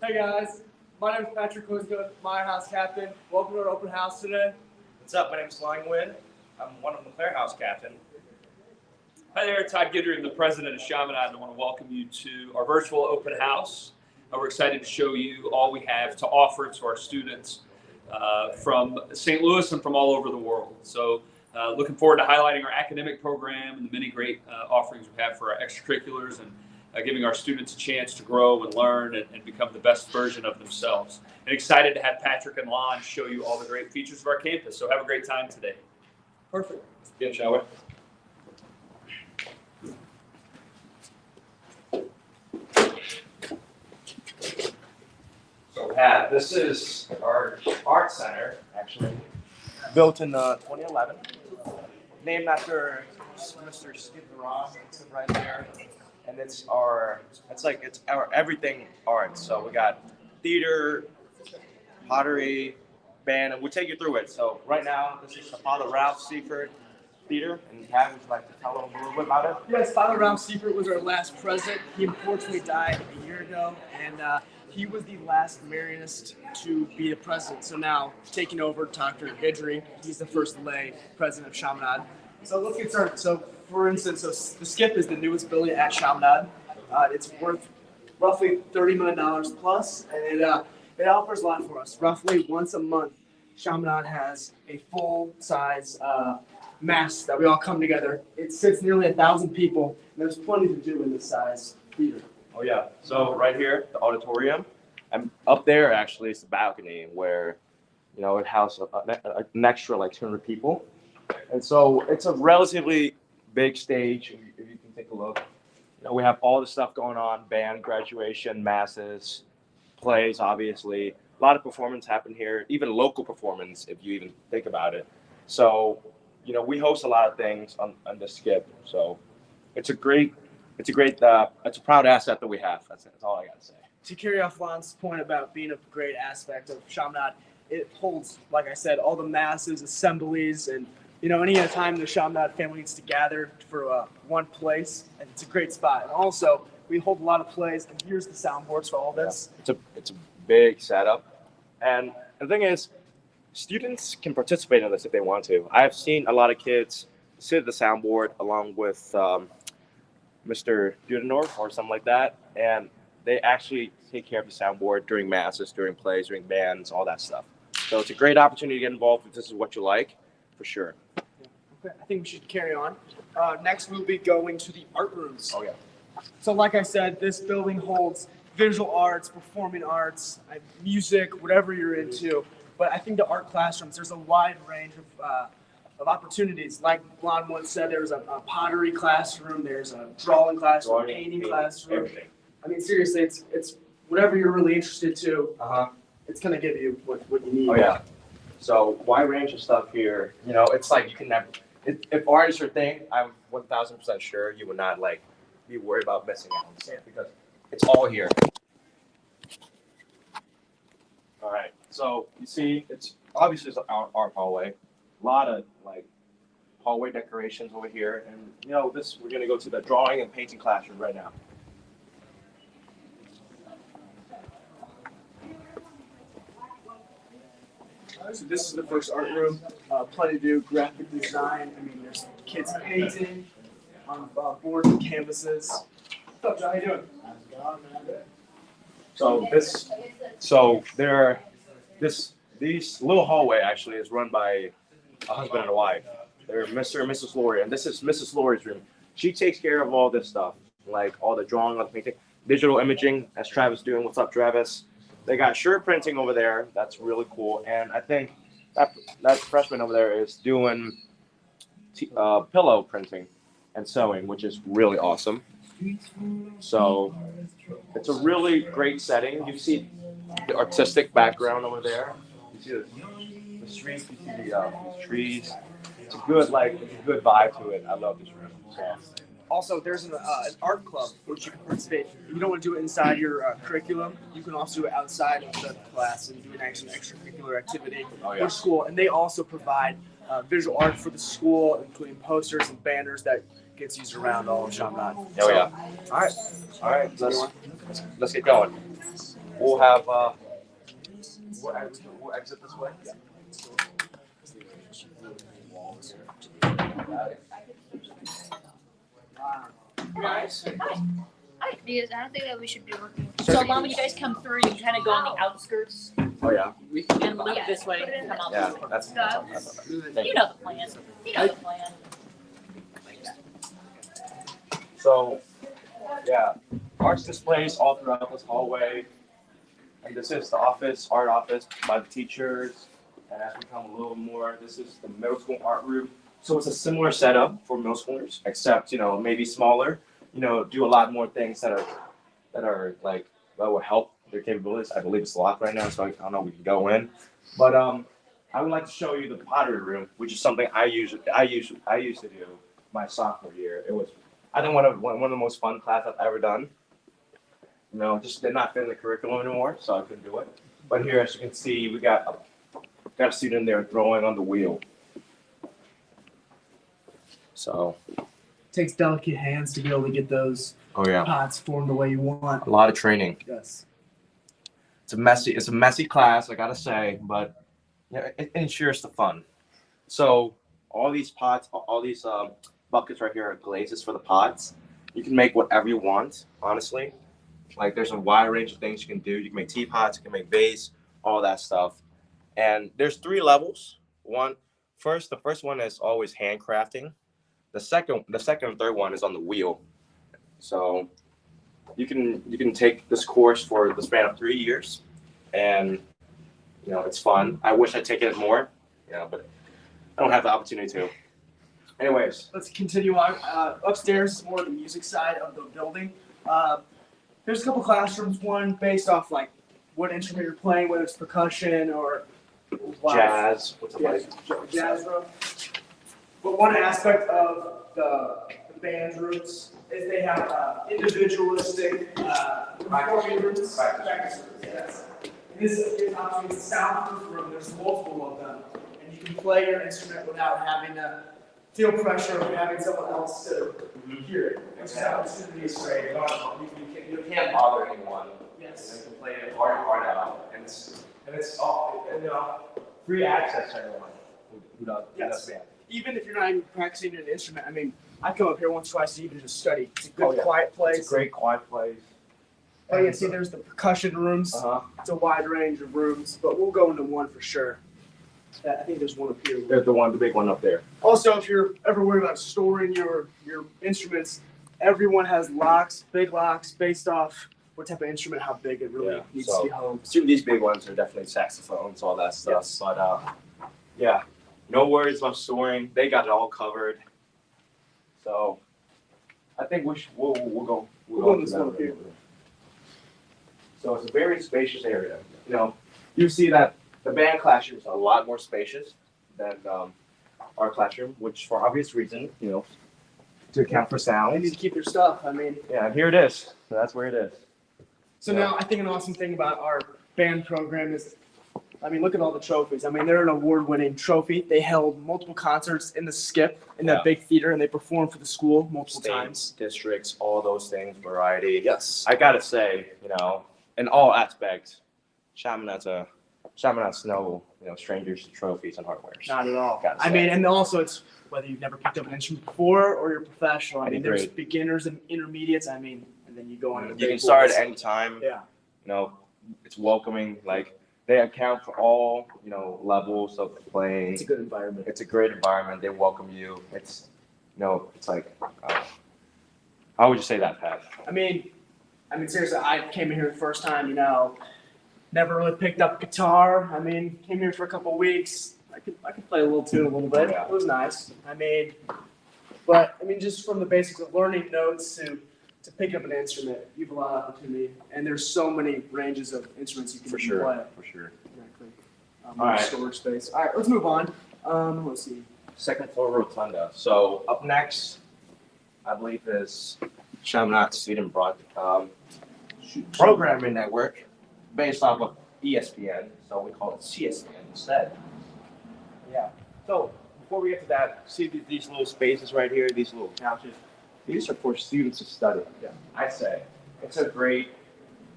Hey guys, my name is Patrick Keusenkothen, my house captain. Welcome to our open house today. What's up? My name is Nguyen. I'm one of the player house captain. Hi there, Todd Gittering, the president of Chaminade. I want to welcome you to our virtual open house. We're excited to show you all we have to offer to our students from St. Louis and from all over the world. So looking forward to highlighting our academic program and the many great offerings we have for our extracurriculars and giving our students a chance to grow and learn and become the best version of themselves. And excited to have Patrick and Lon show you all the great features of our campus. So have a great time today. Perfect. Let's begin, shall we? So Pat, this is our art center, actually, built in 2011, named after Mr. Skip Ross, right there. And it's our everything art. So we got theater, pottery, band, and we'll take you through it. So right now, this is the Father Ralph Seifert Theater, and Pat, would you like to tell them a little bit about it? Yes, Father Ralph Seifert was our last president. He unfortunately died a year ago, and he was the last Marianist to be the president. So now, taking over, Dr. Gittering, he's the first lay president of Chaminade. So let's get started. So, for instance, the Skip is the newest building at Chaminade. It's worth roughly $30 million plus, and it offers a lot for us. Roughly once a month, Chaminade has a full-size mass that we all come together. It sits nearly 1,000 people, and there's plenty to do in this size theater. Oh yeah. So right here, the auditorium, and up there actually is the balcony where, it houses an extra like 200 people, and so it's a relatively big stage. If you can take a look, we have all the stuff going on: band, graduation, masses, plays. Obviously, a lot of performance happen here, even local performance if you even think about it. So, we host a lot of things on the Skip. So it's a proud asset that we have. That's all I got to say. To carry off Lon's point about being a great aspect of Chaminade, it holds, like I said, all the masses, assemblies, and any time the Chaminade family needs to gather for one place, and it's a great spot. And also, we hold a lot of plays, and here's the soundboards for all this. Yeah. It's a big setup, and the thing is, students can participate in this if they want to. I've seen a lot of kids sit at the soundboard along with Mr. Dudendorf or something like that, and they actually take care of the soundboard during masses, during plays, during bands, all that stuff. So it's a great opportunity to get involved if this is what you like, for sure. Okay, I think we should carry on. Next, we'll be going to the art rooms. Oh, yeah. So like I said, this building holds visual arts, performing arts, music, whatever you're into. But I think the art classrooms, there's a wide range of opportunities. Like Lon once said, there's a pottery classroom, there's a drawing classroom, painting classroom. Everything. I mean, seriously, it's whatever you're really interested to. It's gonna give you what you need. Oh yeah. So wide range of stuff here. It's like you can never. If art is your thing, I'm 1,000% sure you would not be worried about missing out on stuff because it's all here. All right. So you see, it's obviously it's an art hallway. A lot of hallway decorations over here, and we're gonna go to the drawing and painting classroom right now. So this is the first art room. Plenty to do, graphic design. I mean, there's kids painting on boards and canvases. What's up, John? How you doing? These little hallway actually is run by a husband and a wife. They're Mr. and Mrs. Laurie, and this is Mrs. Laurie's room. She takes care of all this stuff, like all the drawing, all the painting, digital imaging, as Travis doing. What's up, Travis? They got shirt printing over there. That's really cool. And I think that freshman over there is doing pillow printing and sewing, which is really awesome. So it's a really great setting. You see the artistic background over there. You see the streets. You see the trees. It's a good vibe to it. I love this room. So. Also, there's an art club which you can participate. If you don't want to do it inside your curriculum, you can also do it outside of the class and do an extracurricular activity, which is cool. And they also provide visual art for the school, including posters and banners that gets used around all of Chaminade. Oh yeah. All right. Let's get going. we'll have we'll exit this way. Yeah. Guys, Because I don't think that we should be working. So, Mom, when you guys come through, you kind of go on the outskirts Oh yeah. and loop this way and come out. Yeah. That's You know the plan. You know the plan. So, yeah, arts displays all throughout this hallway. And this is the office, art office by the teachers. And as we come a little more, this is the middle school art room. So it's a similar setup for middle schoolers, except, maybe smaller, do a lot more things that are like, that will help their capabilities. I believe it's locked right now, so I don't know if we can go in. But I would like to show you the pottery room, which is something I used to do my sophomore year. It was, I think, one of the most fun class I've ever done. Just did not fit in the curriculum anymore, so I couldn't do it. But here, as you can see, we got a student there throwing on the wheel. So takes delicate hands to be able to get those pots formed the way you want. A lot of training. Yes. It's a messy class, I gotta say, but it ensures the fun. So all these pots, all these buckets right here are glazes for the pots. You can make whatever you want, honestly. Like there's a wide range of things you can do. You can make teapots, you can make vase, all that stuff. And there's 3 levels. The first one is always handcrafting. The second and third one is on the wheel. So you can take this course for the span of 3 years, and it's fun. I wish I'd taken it more, but I don't have the opportunity to. Anyways, let's continue on. Upstairs is more the music side of the building. There's a couple classrooms. One based off like what instrument you're playing, whether it's percussion or jazz. What's it like? Jazz room. But one aspect of the band rooms is they have individualistic performing rooms. Practice rooms, yes. And this is obviously a soundproof room. There's multiple of them, and you can play your instrument without having to feel pressure of having someone else to hear it. Which is opportunity is great. You can't bother anyone. Yes. You can play it hard out, and it's all free access to everyone who does band. Even if you're not even practicing an instrument, I mean, I come up here once, twice to even just study. It's a good, quiet place. It's a great, quiet place. Oh, yeah, see, there's the percussion rooms. It's a wide range of rooms, but we'll go into one for sure. I think there's one up here. There's the big one up there. Also, if you're ever worried about storing your instruments, everyone has locks, big locks, based off what type of instrument, how big it really needs to be home. These big ones are definitely saxophones, all that stuff. Yes. But yeah, no worries about storing. They got it all covered. So I think we'll go this one up here. So it's a very spacious area. You see that the band classroom is a lot more spacious than our classroom, which for obvious reason, to account for sound. They need to keep their stuff. I mean. Yeah, and here it is. So that's where it is. So now I think an awesome thing about our band program is, I mean, look at all the trophies. I mean, they're an award-winning trophy. They held multiple concerts in the Skip, in that big theater, and they performed for the school multiple times. Districts, all those things, variety. Yes. I gotta say, in all aspects, Chaminade's no, strangers to trophies and hardware. Not at all. I mean, and also it's whether you've never picked up an instrument before or you're professional. I mean, there's beginners and intermediates. I mean, and then you go on to the You can start at any time. Yeah. It's welcoming. Like they account for all, levels of playing. It's a good environment. It's a great environment. They welcome you. It's like, how would you say that, Pat? I mean, seriously, I came in here the first time, never really picked up guitar. I mean, came here for a couple of weeks. I could play a little tune a little bit. Yeah. It was nice. But just from the basics of learning notes to pick up an instrument, you have a lot of opportunity. And there's so many ranges of instruments you can play. For sure. Exactly. All right. Storage space. All right, let's move on. Let's see. Second floor rotunda. So up next, I believe is Chaminade Student Programming Network, based off of ESPN. So we call it CSPN instead. Yeah. So before we get to that, see these little spaces right here, these little couches. These are for students to study. Yeah. I say it's a great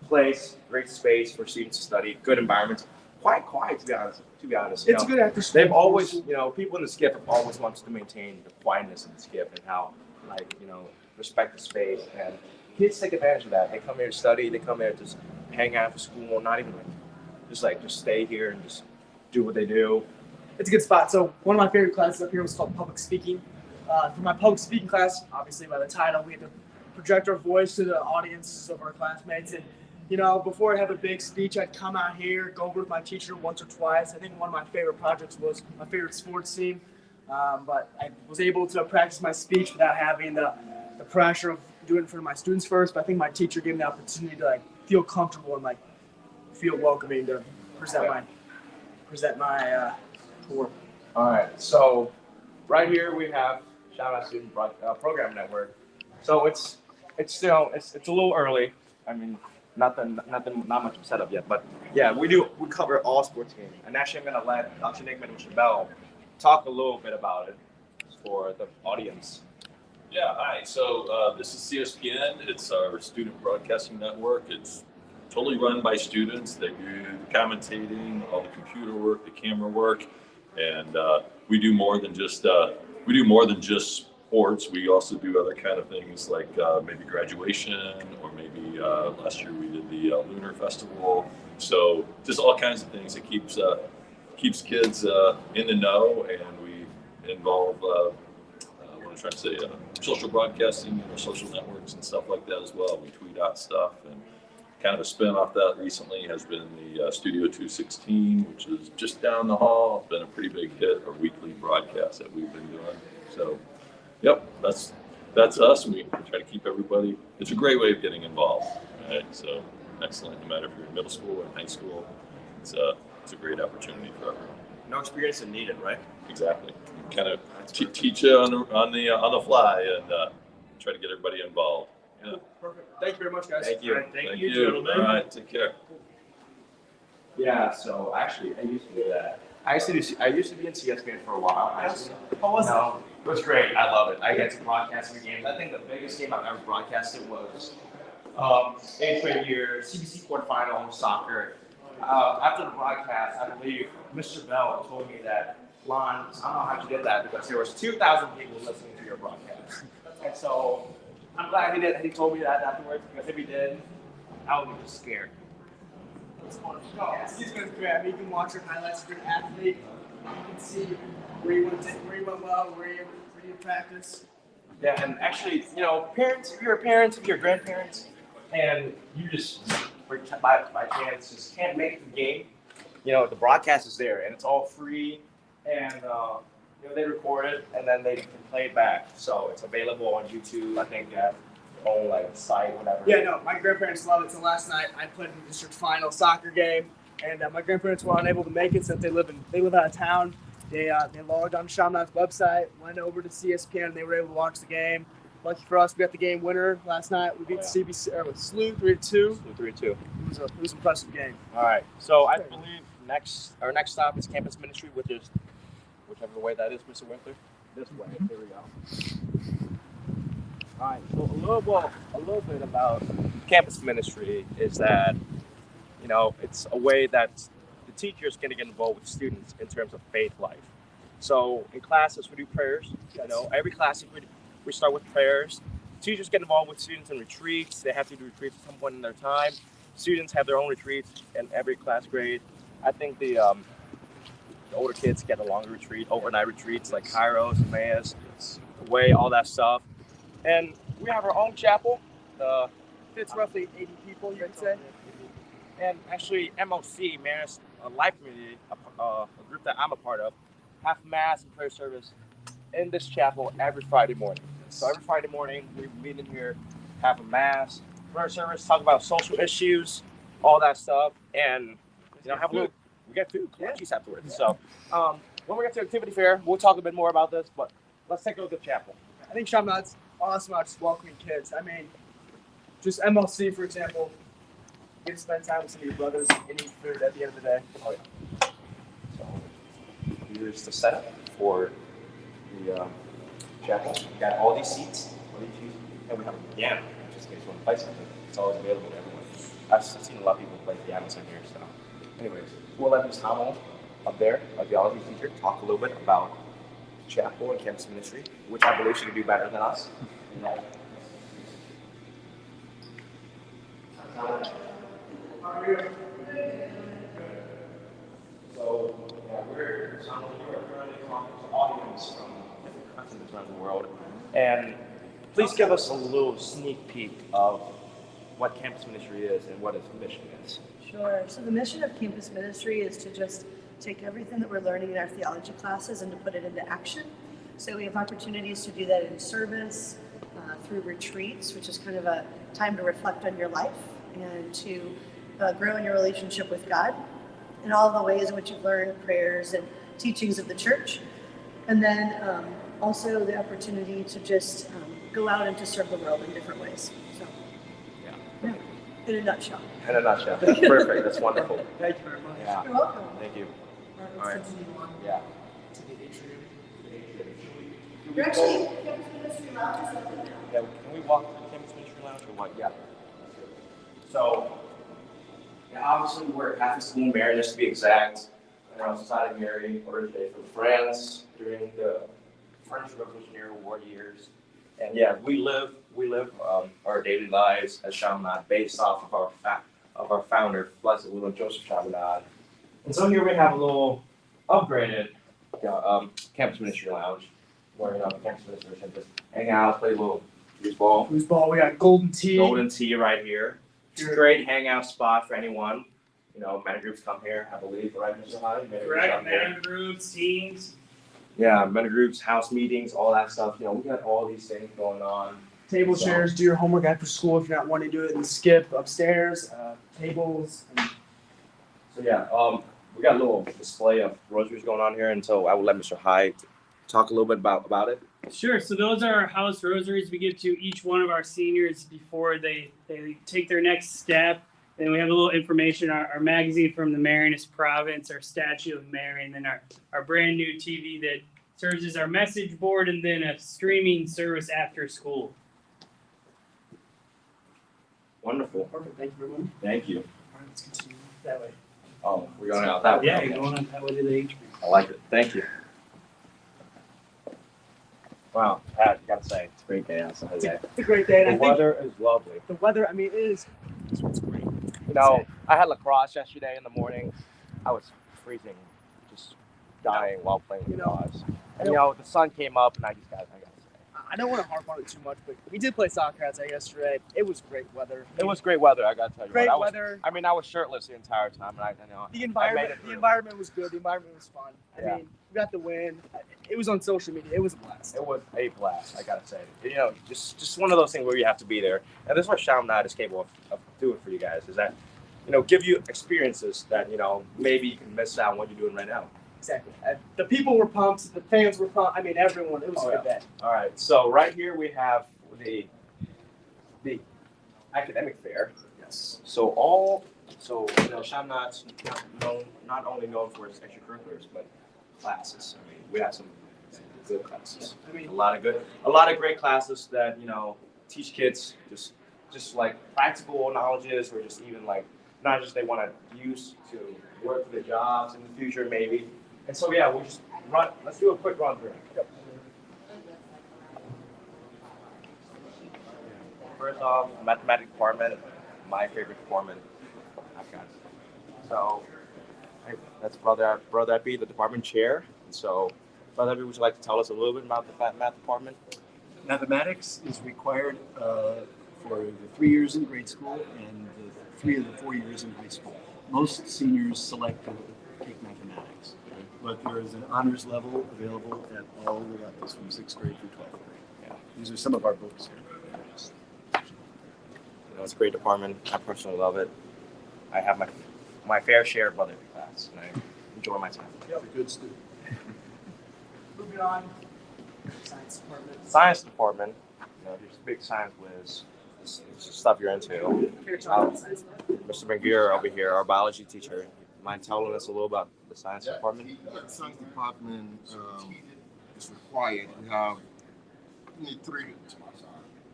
place, great space for students to study, good environment, quite quiet to be honest. You It's know, good after school. they've always, you know, people in the skip have always wanted to maintain the quietness in the skip and how, like, you know, respect the space. And kids take advantage of that. They come here to study. They come here to just hang out for school, not even just stay here and just do what they do. It's a good spot. So one of my favorite classes up here was called public speaking. For my public speaking class, obviously by the title, we had to project our voice to the audiences of our classmates. And you know, before I have a big speech, I'd come out here, go over with my teacher once or twice. I think one of my favorite projects was my favorite sports team. But I was able to practice my speech without having the pressure of doing it for my students first. But I think my teacher gave me the opportunity to like feel comfortable and like feel welcoming to present my tour. All right, so right here we have Chaminade Student Program Network. So it's still it's a little early. I mean, not much set up yet, but yeah, we cover all sports games. And actually, I'm gonna let Dr. Nguyen and Mr. Bell talk a little bit about it for the audience. Yeah, hi. So this is CSPN. It's our student broadcasting network. It's totally run by students. They do the commentating, all the computer work, the camera work, and we do more than just sports. We also do other kind of things like maybe graduation, or maybe last year we did the Lunar Festival. So just all kinds of things that keeps kids in the know, and we involve what I'm trying to say, social broadcasting, you know, social networks and stuff like that as well. We tweet out stuff, and kind of a spin off that recently has been the Studio 216, which is just down the hall. It's been a pretty big hit, our weekly broadcast that we've been doing. So, yep, that's us. We try to keep everybody. It's a great way of getting involved. Right? So, excellent. No matter if you're in middle school or high school, it's a great opportunity for everyone. No experience is needed, right? Exactly. Kind of teach you on the fly and try to get everybody involved. Yeah. Perfect. Thank you very much, guys. Thank you. All right, Thank you, you. gentlemen. All right. Take care. Yeah. So actually, I used to do that. I used to be in CSPN for a while. How was it? It was great. I love it. I get to broadcast the games. I think the biggest game I've ever broadcasted was 8th grade year CBC quarterfinal soccer. After the broadcast, I believe Mr. Bell told me that, Lon, I don't know how you did that because there was 2,000 people listening to your broadcast. And so I'm glad he did. He told me that afterwards, because if he did, I would be scared. It's fun. No, he's going to grab. You can watch your highlights. If you're an athlete, you can see where you went well, where you practice. Yeah, and actually, you know, parents, if you're parents, if you're grandparents, and you just, by chance, just can't make the game, you know, the broadcast is there, and it's all free, and, you know, they record it, and then they can play it back. So it's available on YouTube, I think, at their own, like, site, whatever. Yeah, no, my grandparents love it. So last night, I played in the district final soccer game, and my grandparents were unable to make it since they live out of town. They logged on Chaminade's website, went over to CSPN, and they were able to watch the game. Lucky for us, we got the game winner last night. We beat CBC with SLU 3-2. 3-2. It was an impressive game. All right. So I believe our next stop is campus ministry, which is whichever way that is, Mr. Winkler. This way. Here we go. All right. So a little bit about campus ministry is that, you know, it's a way that the teachers can get involved with students in terms of faith life. So in classes, we do prayers. You know, every class we start with prayers. Teachers get involved with students in retreats. They have to do retreats at some point in their time. Students have their own retreats in every class grade. I think the older kids get a longer retreat, overnight retreats like Kairos, Emmaus, Way, all that stuff. And we have our own chapel. Fits roughly 80 people, you could say. And actually, MOC, Marist Life Community, a group that I'm a part of, have mass and prayer service in this chapel every Friday morning. So every Friday morning, we meet in here, have a mass, prayer service, talk about social issues, all that stuff, and you know, have a little. We get food, lunches afterwards. So when we get to activity fair, we'll talk a bit more about this. But let's take a look at the chapel. I think Chaminade's awesome about just welcoming kids. I mean, just MLC, for example, you get to spend time with some of your brothers and eat food at the end of the day. Oh yeah. So here's the setup for the chapel. We got all these seats, and we have a piano, just in case you want to play something. It's always available to everyone. I've seen a lot of people play pianos in here. So, anyways, we'll let Ms. Hamill up there, our theology teacher, talk a little bit about chapel and campus ministry, which I believe she can do better than us. Yeah. So, yeah, we're currently talking to audience from different continents around the world. And please give us a little sneak peek of what campus ministry is and what its mission is. Sure. So the mission of campus ministry is to just take everything that we're learning in our theology classes and to put it into action. So we have opportunities to do that in service, through retreats, which is kind of a time to reflect on your life and to grow in your relationship with God, and all the ways in which you've learned prayers and teachings of the church. And then also the opportunity to just go out and to serve the world in different ways. So, yeah, in a nutshell. In a nutshell. That's perfect. That's wonderful. Thank you very much. Yeah. You're welcome. Thank you. All right, let's All right. continue on Yeah. to the atrium. You're actually, campus ministry lounge is open now. Yeah. Can we walk through the campus ministry lounge or what? Yeah. So, yeah, obviously we're a Catholic school in Marinus to be exact. And our Society of Mary originated from France during the French Revolutionary War years. And yeah, we live our daily lives as Chaminade based off of our founder, Blessed William Joseph Chaminade. And so here we have a little upgraded campus ministry lounge where the campus ministers can just hang out, play a little foosball. Foosball, we got golden tea. Golden tea right here. It's a great hangout spot for anyone. You know, many groups come here, I believe, right, Mr. Hyde? Correct, man groups, teams. Yeah, many groups, house meetings, all that stuff. You know, we got all these things going on. Table chairs, do your homework after school if you're not wanting to do it and skip upstairs. Tables. So yeah, we got a little display of rosaries going on here, and so I will let Mr. Hyde talk a little bit about it. Sure, so those are our house rosaries we give to each one of our seniors before they take their next step. And we have a little information, our magazine from the Marinus province, our statue of Mary, and then our brand new TV that serves as our message board, and then a streaming service after school. Wonderful. Perfect. Thank you very much. Thank you. All right, let's continue that way. Oh, we're going out that way. Yeah, Okay. you're going on that way to the atrium. I like it. Thank you. Wow, Pat, you gotta say, it's a great day outside today. It's a great day. And The I think weather is lovely. the weather, I mean, it is. This one's great. You know, I had lacrosse yesterday in the morning. I was freezing, just dying while playing lacrosse. And you know, the sun came up, and I gotta say, I don't want to harp on it too much, but we did play soccer outside yesterday. It was great weather. it was great weather. I gotta tell you, Great what. weather. I was shirtless the entire time, and The environment, through. was good. The environment was fun. Yeah. I mean, we got the win. It was on social media. It was a blast. It was a blast. I gotta say, you know, just one of those things where you have to be there, and this is what Chaminade is capable of doing for you guys. Is that, you know, give you experiences that, you know, maybe you can miss out on what you're doing right now. Exactly. The people were pumped. The fans were pumped. I mean, everyone. It was a good day. All right, so right here we have the academic fair. Yes. So you know, Chaminade's not only known for its extracurriculars, but classes. I mean, we have some good classes. I mean, A lot of great classes that, you know, teach kids just like practical knowledges, or just even like not just they want to use to work for their jobs in the future maybe. And so yeah, we'll just let's do a quick run through. Yep. First off, mathematics department, my favorite department. I've got. So that's Brother Abby, the department chair. And so Brother Abby, would you like to tell us a little bit about the math department? Mathematics is required for the 3 years in grade school and the 3 of the 4 years in high school. Most seniors select to take mathematics, but there is an honors level available at all the levels from 6th grade through 12th grade. Yeah. These are some of our books here. You know, it's a great department. I personally love it. I have my fair share of other class, and I enjoy my time. You're a good student. moving on. Science department. Science department, you know, there's a big science whiz. It's the stuff you're into. Fair talk, science department. Mr. McGear over here, our biology teacher, mind telling us a little about the science department? The science department is required. You need 3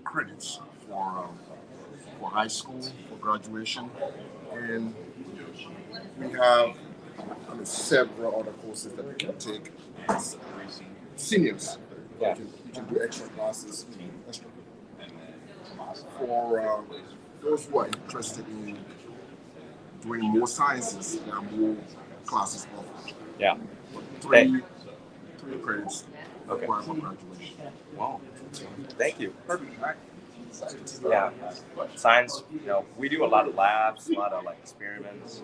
credits for high school, for graduation. And we have several other courses that we can take as seniors. Yeah. You can do extra classes extra for those who are interested in doing more sciences. There are more classes offered. Yeah. Three credits Okay. required for graduation. Wow. Thank you. Perfect. Yeah. Science, we do a lot of labs, a lot of like experiments,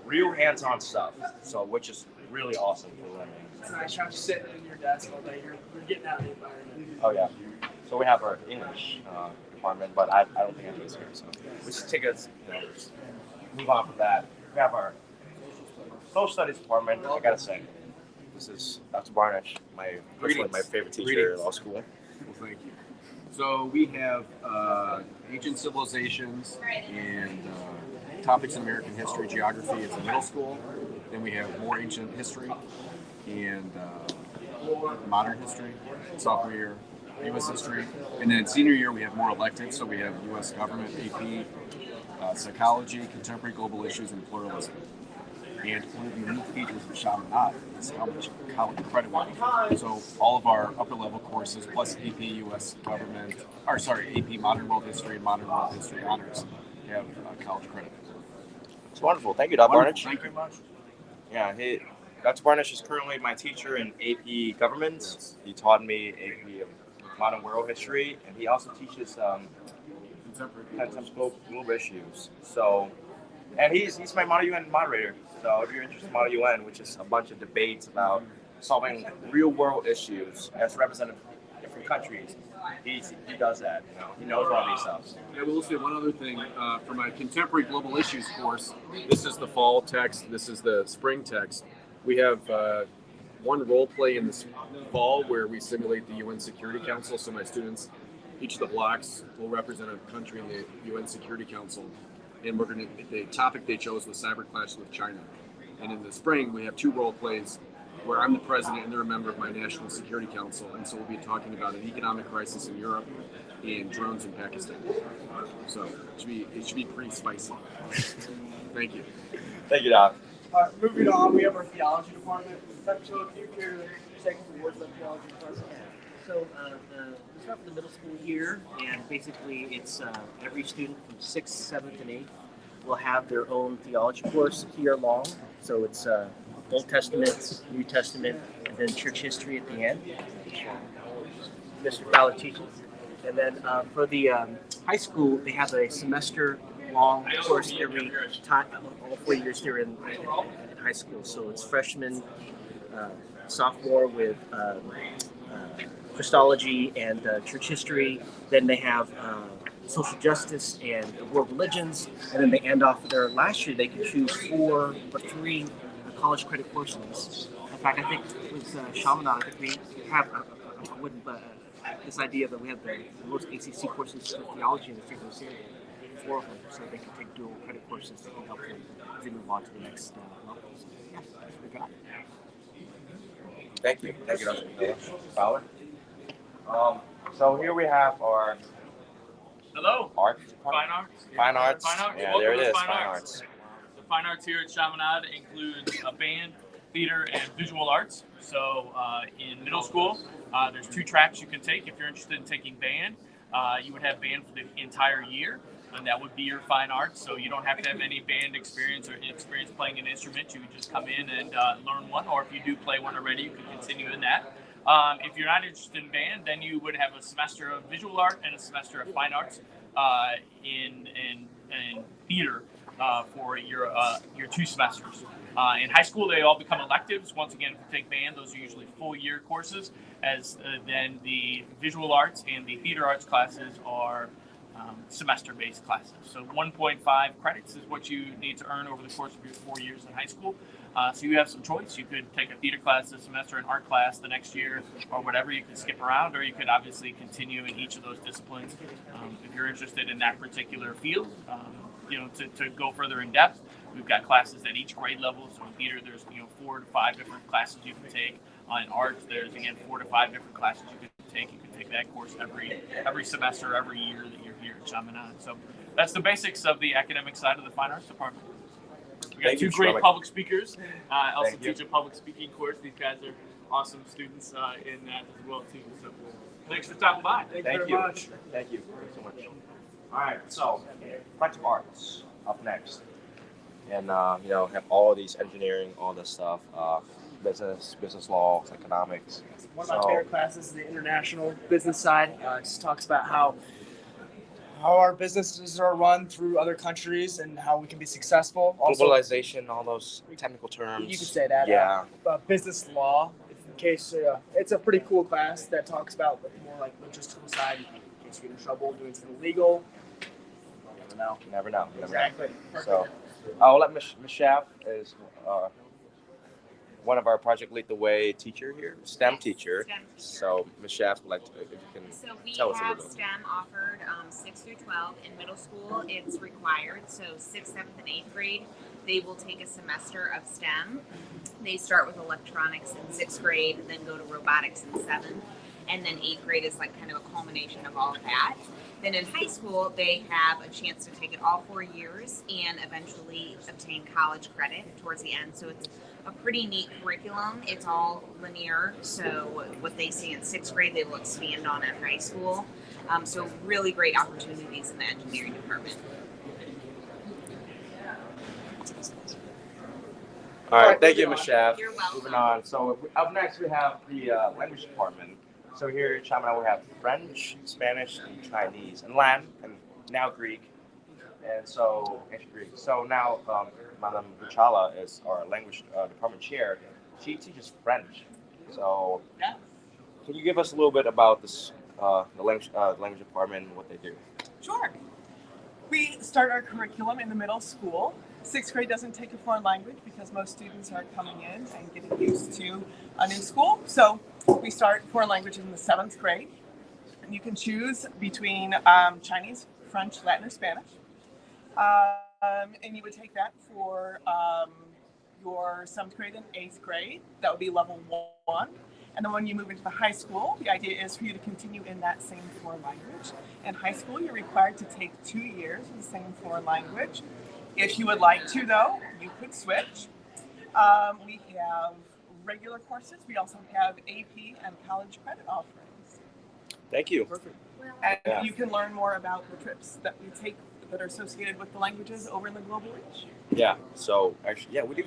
real hands-on stuff. So which is really awesome for learning. It's nice trying to sit in your desk all day. You're getting out of the environment. Oh yeah. So we have our English department, but I don't think I need here. So we just take us, just move on from that. We have our social studies department. I gotta say, this is Dr. Barnett, my favorite teacher in law school. Well, thank you. So we have ancient civilizations and topics in American history, geography is in middle school. Then we have more ancient history and modern history, sophomore year, U.S. history. And then senior year, we have more electives. So we have U.S. government, AP, psychology, contemporary global issues, and pluralism. And one of the unique features of Chaminade is how much college credit we have. So all of our upper level courses, plus AP US government, AP Modern World History and Modern World History honors, have college credit. It's wonderful. Thank you, Dr. Barnett. Thank you much. Yeah, Dr. Barnett is currently my teacher in AP Government. He taught me AP Modern World History, and he also teaches contemporary global issues. So, and he's my Model UN moderator. So if you're interested in Model UN, which is a bunch of debates about solving real world issues as representative of different countries, he does that. He knows all these stuff. I will say one other thing. For my contemporary global issues course, this is the fall text, this is the spring text. We have one role play in the fall where we simulate the UN Security Council. So my students, each of the blocks will represent a country in the UN Security Council. And the topic they chose was cyber clash with China. And in the spring, we have two role plays where I'm the president and they're a member of my National Security Council. And so we'll be talking about an economic crisis in Europe and drones in Pakistan. So it should be pretty spicy. Thank you. Thank you, Doc. Moving on, we have our theology department. So if you care to say some words about theology department. So we start with the middle school year, and basically it's every student from 6th, 7th, and 8th will have their own theology course year long. So it's Old Testament, New Testament, and then church history at the end, which Mr. Fowler teaches. And then for the high school, they have a semester-long course every time, all 4 years they're in high school. So it's freshman, sophomore with Christology and church history. Then they have social justice and world religions. And then they end off their last year, they can choose 4 or 3 college credit courses. In fact, I think with Chaminade, I think we have this idea that we have the most ACC courses for theology in the state of this area, 4 of them, so they can take dual credit courses that can help them as they move on to the next level. So, yeah, that's what we got. Thank you. Thank you, Dr. Fowler. So here we have our Hello. art. Fine arts. Fine arts. Fine arts. Yeah, Welcome there it to is. Fine Fine arts. arts. The fine arts here at Chaminade includes a band, theater, and visual arts. So in middle school, there's 2 tracks you can take. If you're interested in taking band, you would have band for the entire year, and that would be your fine arts. So you don't have to have any band experience or experience playing an instrument. You would just come in and learn one, or if you do play one already, you can continue in that. If you're not interested in band, then you would have a semester of visual art and a semester of fine arts in theater for your 2 semesters. In high school, they all become electives. Once again, if you take band, those are usually full-year courses, as then the visual arts and the theater arts classes are semester-based classes. So 1.5 credits is what you need to earn over the course of your 4 years in high school. So you have some choice. You could take a theater class this semester, an art class the next year, or whatever. You could skip around, or you could obviously continue in each of those disciplines. If you're interested in that particular field, to go further in depth, we've got classes at each grade level. So in theater, there's 4 to 5 different classes you can take. In arts, there's again 4 to 5 different classes you can take. You can take that course every semester, every year that you're here at Chaminade. So that's the basics of the academic side of the fine arts department. We got Thank you, two great Charlotte. public speakers. I also Thank you. teach a public speaking course. These guys are awesome students in that as well too. So thanks for stopping by. Thank very you. much. Thank you. Thanks so much. All right, so French arts up next, and you know, have all these engineering, all this stuff, business law, economics. One of my favorite classes is the international business side. It just talks about how our businesses are run through other countries and how we can be successful. Also, Globalization, all those technical terms. you could say that. Yeah. Business law, in case it's a pretty cool class that talks about more like logistical side in case you get in trouble doing something illegal. You never know. You never know. You never know. Exactly. So I'll let Ms. Schaff is one of our Project Lead the Way teacher here, STEM teacher. STEM teacher. So Ms. Schaff would like to, if you can So we tell us a have little bit. STEM offered 6 through 12. In middle school, it's required. So 6th, 7th, and 8th grade, they will take a semester of STEM. They start with electronics in 6th grade and then go to robotics in 7th. And then 8th grade is like kind of a culmination of all of that. Then in high school, they have a chance to take it all 4 years and eventually obtain college credit towards the end. So it's a pretty neat curriculum. It's all linear. So what they see in 6th grade, they will expand on in high school. So really great opportunities in the engineering department. All right, thank you, Ms. Schaff. You're welcome. Moving on. So up next we have the language department. So here in Chaminade we have French, Spanish, and Chinese, and Latin, and now Greek, and so ancient Greek. So now Madame Buchala is our language department chair. She teaches French. So can you give us a little bit about this the language department and what they do? Sure. We start our curriculum in the middle school. 6th grade doesn't take a foreign language because most students are coming in and getting used to a new school. So we start foreign languages in the 7th grade. And you can choose between Chinese, French, Latin, or Spanish. And you would take that for your 7th grade and 8th grade. That would be level 1. And then when you move into the high school, the idea is for you to continue in that same foreign language. In high school, you're required to take 2 years of the same foreign language. If you would like to, though, you could switch. We have regular courses. We also have AP and college credit offerings. Thank you. Perfect. And you can learn more about the trips that we take that are associated with the languages over in the global reach. Yeah. So actually, yeah, we do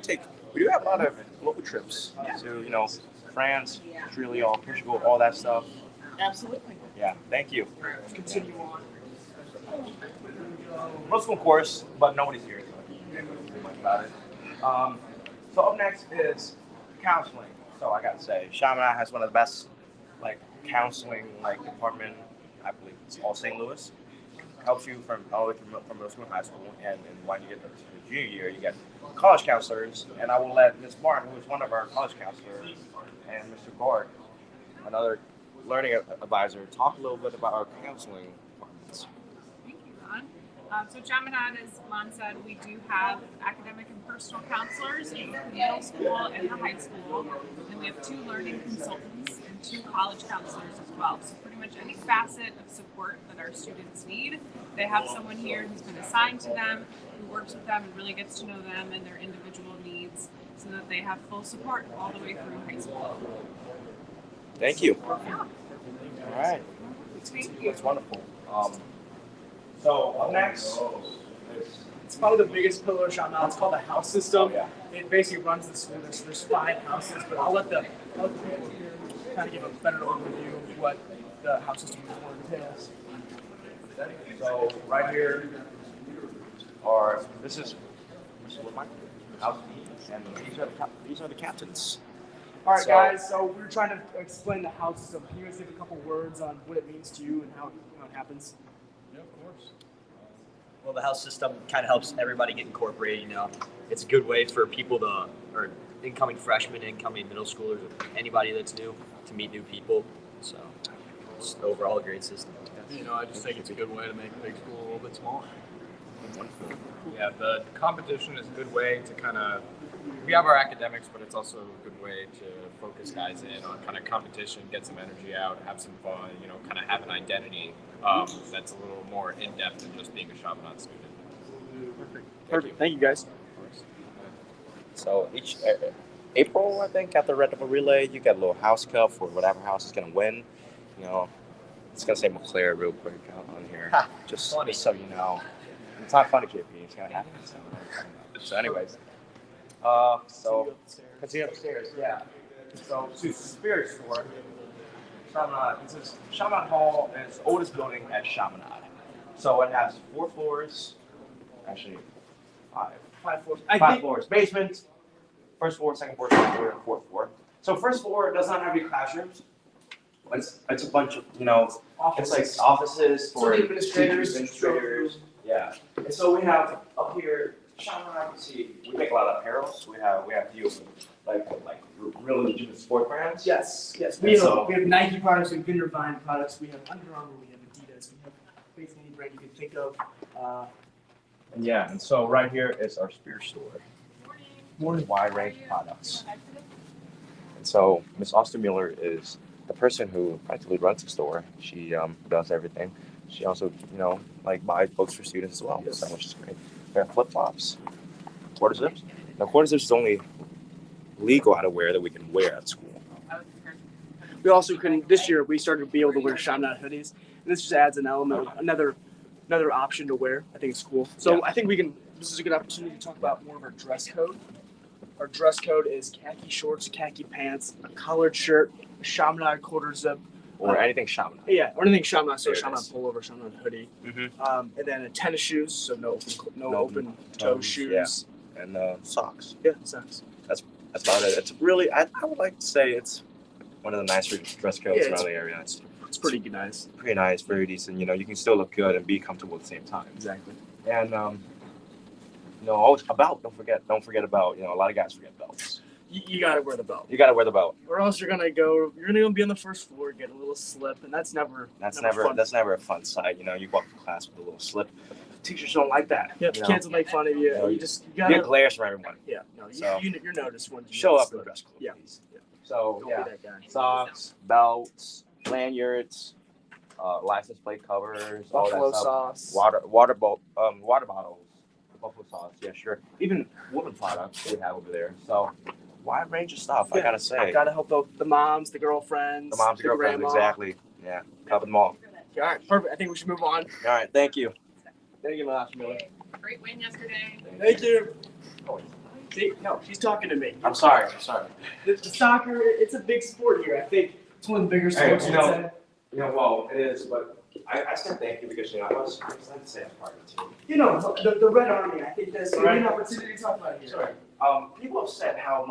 have a lot of global trips to, you know, France, Australia, Portugal, all that stuff. Absolutely. Yeah. Thank you. Let's continue on. Most of course, but nobody's here. So I can't really do much about it. So up next is counseling. So I gotta say, Chaminade has one of the best counseling department. I believe it's all St. Louis. Helps you from all the way from middle school and high school, and when you get to the junior year, you get college counselors. And I will let Ms. Martin, who is one of our college counselors, and Mr. Gord, another learning advisor, talk a little bit about our counseling departments. Thank you, Ron. So Chaminade, as Lon said, we do have academic and personal counselors in the middle school and the high school. And we have 2 learning consultants and 2 college counselors as well. So pretty much any facet of support that our students need, they have someone here who's been assigned to them, who works with them and really gets to know them and their individual needs so that they have full support all the way through high school. Thank you. Yeah. All right. Thank you. That's wonderful. So up next, It's probably the biggest pillar of Chaminade. It's called the house system. It basically runs the school. There's 5 houses, but I'll let the people here kind of give a better overview of what the house system entails. so right here are this is my house, and these are the captains. All right, So- guys. So we're trying to explain the house system. Can you guys give a couple words on what it means to you and how it happens? Yeah, of course. Well, the house system kind of helps everybody get incorporated. You know, it's a good way for people to, or incoming freshmen, incoming middle schoolers, anybody that's new, to meet new people. So, it's overall a great system. You know, I just think it's a good way to make a big school a little bit smaller. Yeah, the competition is a good way to kind of, we have our academics, but it's also a good way to focus guys in on kind of competition, get some energy out, have some fun, you know, kind of have an identity that's a little more in-depth than just being a Chaminade student. Perfect. Thank you guys. So each April, I think, at the Red Devil Relay, you get a little house cup for whatever house is gonna win. You know, it's gonna say McClare real quick on here, just so you know. It's not funny, KP. It's gonna happen. So anyways, so continue upstairs. Yeah. So to Spirit Store, Chaminade. This is Chaminade Hall, and it's the oldest building at Chaminade. So it has 4 floors. Actually, 5. 5 floors. 5 floors. Basement, first floor, second floor, third floor, and fourth floor. So first floor does not have any classrooms. It's a bunch of, you know, it's like offices for administrators. Yeah. And so we have up here, Chaminade, you see, we make a lot of apparels. We have deals with like real legitimate sport brands. Yes. We have Nike products, we have Vindervine products, we have Under Armour, we have Adidas, we have basically any brand you can think of. And yeah, and so right here is our Spirit Store. Morning. Wide range of products. And so Miss Austin Mueller is the person who practically runs the store. She does everything. She also, you know, like buys books for students as well, so which is great. We have flip flops, quarter zips. Now quarter zips is only legal outerwear that we can wear at school. We also can, this year, we started to be able to wear Chaminade hoodies. And this just adds an element, another option to wear. I think it's cool. So I think this is a good opportunity to talk about more of our dress code. Our dress code is khaki shorts, khaki pants, a collared shirt, a Chaminade quarter zip. Or anything Chaminade. Yeah, or anything Chaminade. So Chaminade pullover, Chaminade hoodie. And then tennis shoes, so no open toe shoes. Yeah. And socks. Yeah, socks. That's about it. It's really, I would like to say it's one of the nicer dress codes around the area. It's pretty nice. Pretty nice, very decent. You know, you can still look good and be comfortable at the same time. Exactly. And you know, always a belt. Don't forget about, you know, a lot of guys forget belts. You gotta wear the belt. You gotta wear the belt. Or else you're gonna go be on the first floor, get a little slip, and that's never fun. That's never a fun sight. You know, you walk to class with a little slip. Teachers don't like that. Yep, you know? kids will make fun of you. You gotta get glares from everyone. Yeah, no, you're noticed when you show up in dress clothes. Yeah. So Don't be that guy. socks, belts, lanyards, license plate covers, all Buffalo that stuff. sauce. Water bottles, buffalo sauce. Yeah, sure. Even women products we have over there. So wide range of stuff. I gotta say. Gotta help the moms, the girlfriends, the girlfriends, grandma. exactly. Yeah, cover them all. All right, perfect. I think we should move on. All right, thank you. Thank you, Miss Miller. Great win yesterday. Thank you. See, no, she's talking to me. I'm sorry. The soccer, it's a big sport here. I think it's one of the bigger sports. Well, it is, but I still thank you because, you know, I was excited to say I'm part of the team. You know, the Red Army, I think that's an opportunity to talk about it here. Sorry. People have said how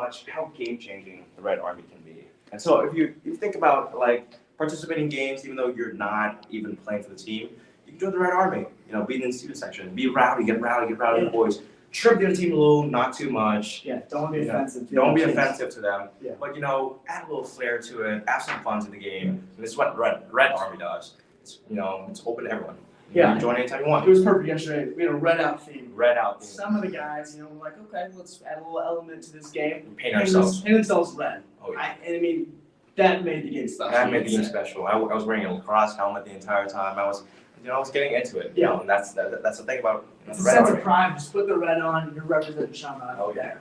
game changing the Red Army can be. And so if you think about like participating in games, even though you're not even playing for the team, you can join the Red Army. You know, be in the student section, be rowdy, get rowdy with the boys. Trip the other team a little, not too much. Yeah, don't be offensive. Don't be offensive to them. Yeah. But you know, add a little flair to it, have some fun to the game. And this is what Red Army does. It's, you know, it's open to everyone. You can join anytime you want. It was perfect yesterday. We had a red out theme. Red out theme. Some of the guys, you know, were like, okay, let's add a little element to this game. We paint ourselves. Paint themselves red. Oh, yeah. I mean, that made the game special. That made the game special. I was wearing a lacrosse helmet the entire time. I was getting into it. You Yeah. know, and that's the thing about It's a the Red sense Army. of pride. Just put the red on and you're representing Chaminade. Oh yeah.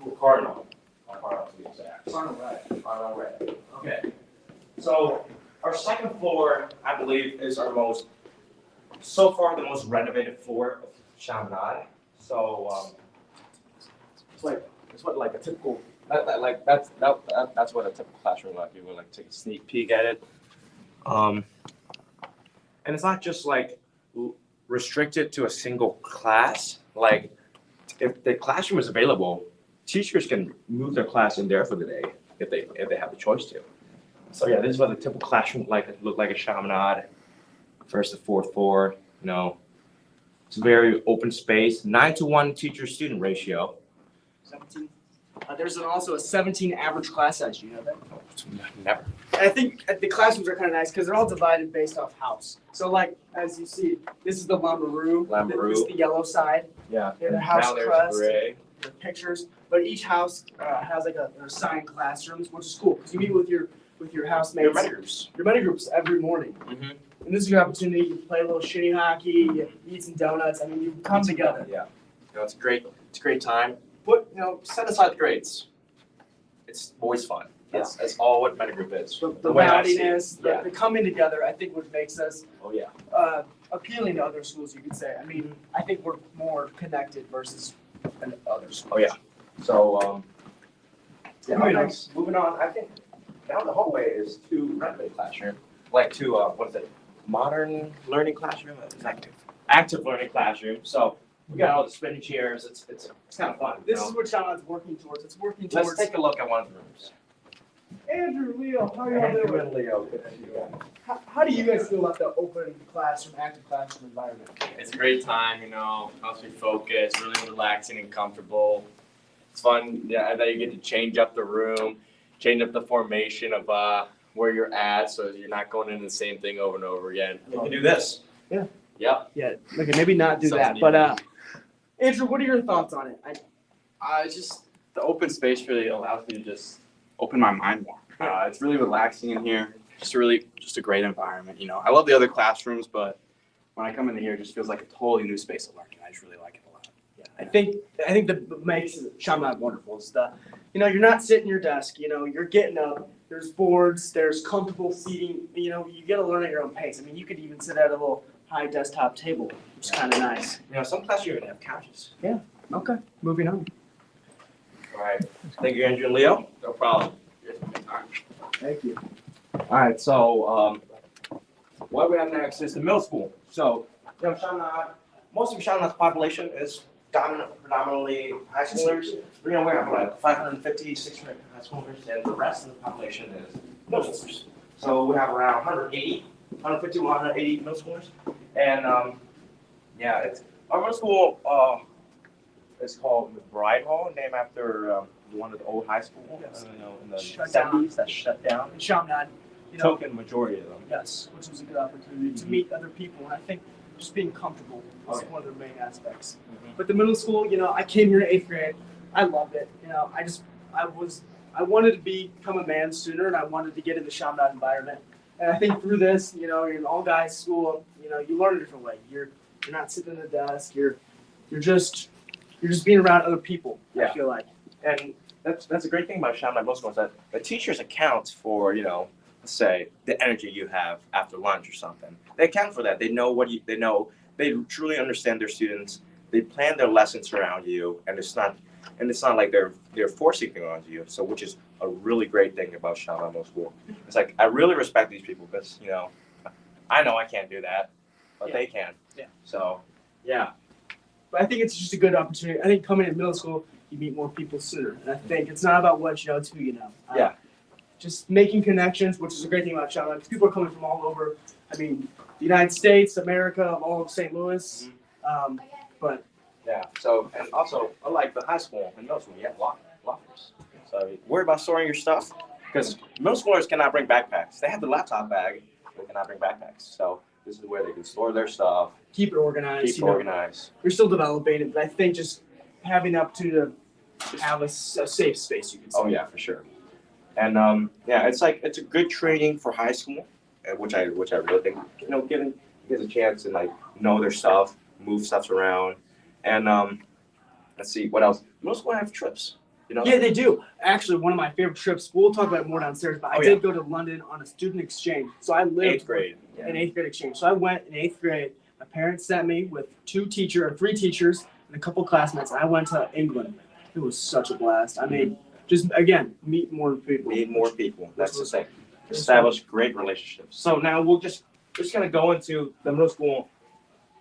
Cool. Cardinal. Cardinal to be exact. Cardinal red. Cardinal red. Okay. So our second floor, I believe, is so far the most renovated floor of Chaminade. So it's what a typical that's what a typical classroom like. You would like take a sneak peek at it. And it's not just like restricted to a single class. Like if the classroom is available, teachers can move their class in there for the day if they have the choice to. So yeah, this is what the typical classroom look like at Chaminade. First to fourth floor, you know, it's a very open space, 9-to-1 teacher-student ratio. 17. There's also a 17 average class size. Do you know that? Never. And I think the classrooms are kind of nice because they're all divided based off house. So like as you see, this is the Lambaroo. This is the yellow side. Yeah. They're the house Now there's crest. gray. The pictures, but each house has like a assigned classrooms, which is cool because you meet with your housemates. Your meta groups. Your meta groups every morning. Mm-hmm. And this is your opportunity to play a little shinny hockey, you eat some donuts. I mean, you come together. Yeah. You know, it's a great time. But set aside the grades. It's always fun. That's all what meta group is. The way I see it. rowdiness, the coming together, I think, what makes us appealing to other schools. You could say. I mean, I think we're more connected versus other schools. Oh yeah. So moving on. I think down the hallway is 2 renovated classroom, like 2 what is it? Modern learning classroom. Active learning classroom. So we got all the spinning chairs. It's kind of fun. This is what Chaminade's working towards. It's working towards. Let's take a look at one of the rooms. Andrew, Leo, how are y'all doing? and Leo. Good to see you. How do you guys feel about the open classroom, active classroom environment? It's a great time, helps me focus, really relaxing and comfortable. It's fun, that you get to change up the room, change up the formation of where you're at, so you're not going into the same thing over and over again. You can do this. Yeah. Yep. Yeah. Okay, maybe not do that, but Andrew, what are your thoughts on it? It's just the open space really allows me to just open my mind more. It's really relaxing in here. Just a great environment. I love the other classrooms, but when I come in here, it just feels like a totally new space of learning. I just really like it a lot. Yeah, I think that makes Chaminade wonderful is you're not sitting at your desk. You're getting up. There's boards. There's comfortable seating. You get to learn at your own pace. I mean, you could even sit at a little high desktop table, which is kind of nice. Some classrooms even have couches. Yeah. Okay. Moving on. All right. Thank you, Andrew and Leo. No problem. Thank you. All right, so what we have next is the middle school. So, Chaminade, most of Chaminade's population is predominantly high schoolers. We have like 550, 600 high schoolers, and the rest of the population is middle schoolers. So we have around 150 to 180 middle schoolers. And our middle school is called McBride Hall, named after one of the old high schools in the 70s that shut down. Chaminade. Token majority of them. Yes, which was a good opportunity to meet other people, and I think just being comfortable is one of the main aspects. But the middle school, I came here in 8th grade. I loved it. I wanted to become a man sooner, and I wanted to get in the Chaminade environment. And I think through this, you're an all guys school. You learn a different way. You're not sitting at a desk. You're just being around other people. Yeah. I feel like. And that's a great thing about Chaminade Middle School is that the teachers account for let's say the energy you have after lunch or something. They account for that. They know they truly understand their students. They plan their lessons around you, and it's not like they're forcing things on you. So which is a really great thing about Chaminade Middle School. It's like I really respect these people because I know I can't do that, but they can. Yeah. So yeah. But I think it's just a good opportunity. I think coming in middle school, you meet more people sooner. And I think it's not about what you know, it's who you know. Yeah. Just making connections, which is a great thing about Chaminade, because people are coming from all over. I mean, the United States, America, all of St. Louis. But yeah. So and also, unlike the high school and middle school, you have lockers. So worry about storing your stuff because middle schoolers cannot bring backpacks. They have the laptop bag, but they cannot bring backpacks. So this is where they can store their stuff. Keep it organized. Keep it organized. You're still developing it, but I think just having the opportunity to have a safe space, you can say. Oh yeah, for sure. And it's a good training for high school, which I really think giving kids a chance to know their stuff, move stuff around, and let's see what else. Middle school have trips. Yeah, they do. Actually, one of my favorite trips. We'll talk about it more downstairs, but I did go to London on a student exchange. So I lived 8th grade. An 8th grade exchange. So I went in 8th grade. My parents sent me with 3 teachers and a couple classmates, and I went to England. It was such a blast. I mean, just again, meet more people. Meet more people. That's the thing. Establish great relationships. So now we're just gonna go into the middle school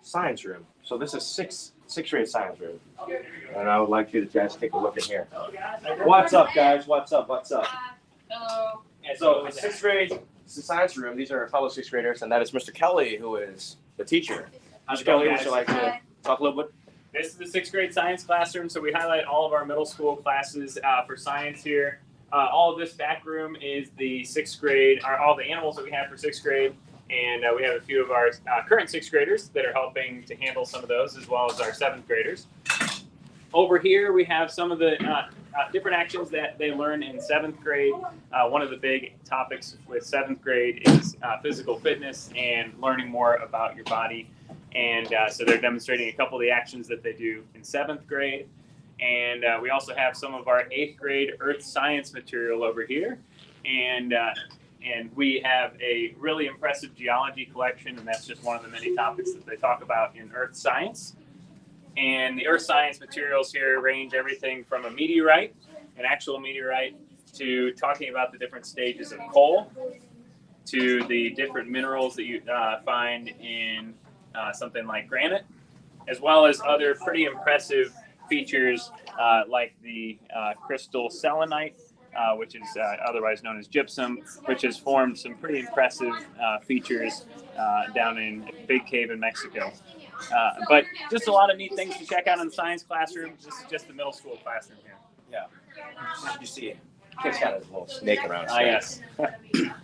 science room. So this is sixth grade science room, and I would like you to guys take a look in here. What's up, guys? What's up? Hello. And so 6th grade, it's the science room. These are fellow 6th graders, and that is Mr. Kelly, who is the teacher. Mr. Kelly, would you like to talk a little bit? This is the 6th grade science classroom, so we highlight all of our middle school classes for science here. all of this back room is the 6th grade, all the animals that we have for 6th grade. And we have a few of our current 6th graders that are helping to handle some of those, as well as our 7th graders. Over here, we have some of the different actions that they learn in 7th grade. One of the big topics with 7th grade is physical fitness and learning more about your body. And so they're demonstrating a couple of the actions that they do in 7th grade. And we also have some of our 8th grade earth science material over here. And we have a really impressive geology collection, and that's just one of the many topics that they talk about in earth science. And the earth science materials here range everything from a meteorite, an actual meteorite, to talking about the different stages of coal, to the different minerals that you find in something like granite, as well as other pretty impressive features like the crystal selenite, which is otherwise known as gypsum, which has formed some pretty impressive features down in Big Cave in Mexico. But just a lot of neat things to check out in the science classroom. This is just the middle school classroom here. Yeah. You see, kid's got a little snake around his Ah, yes.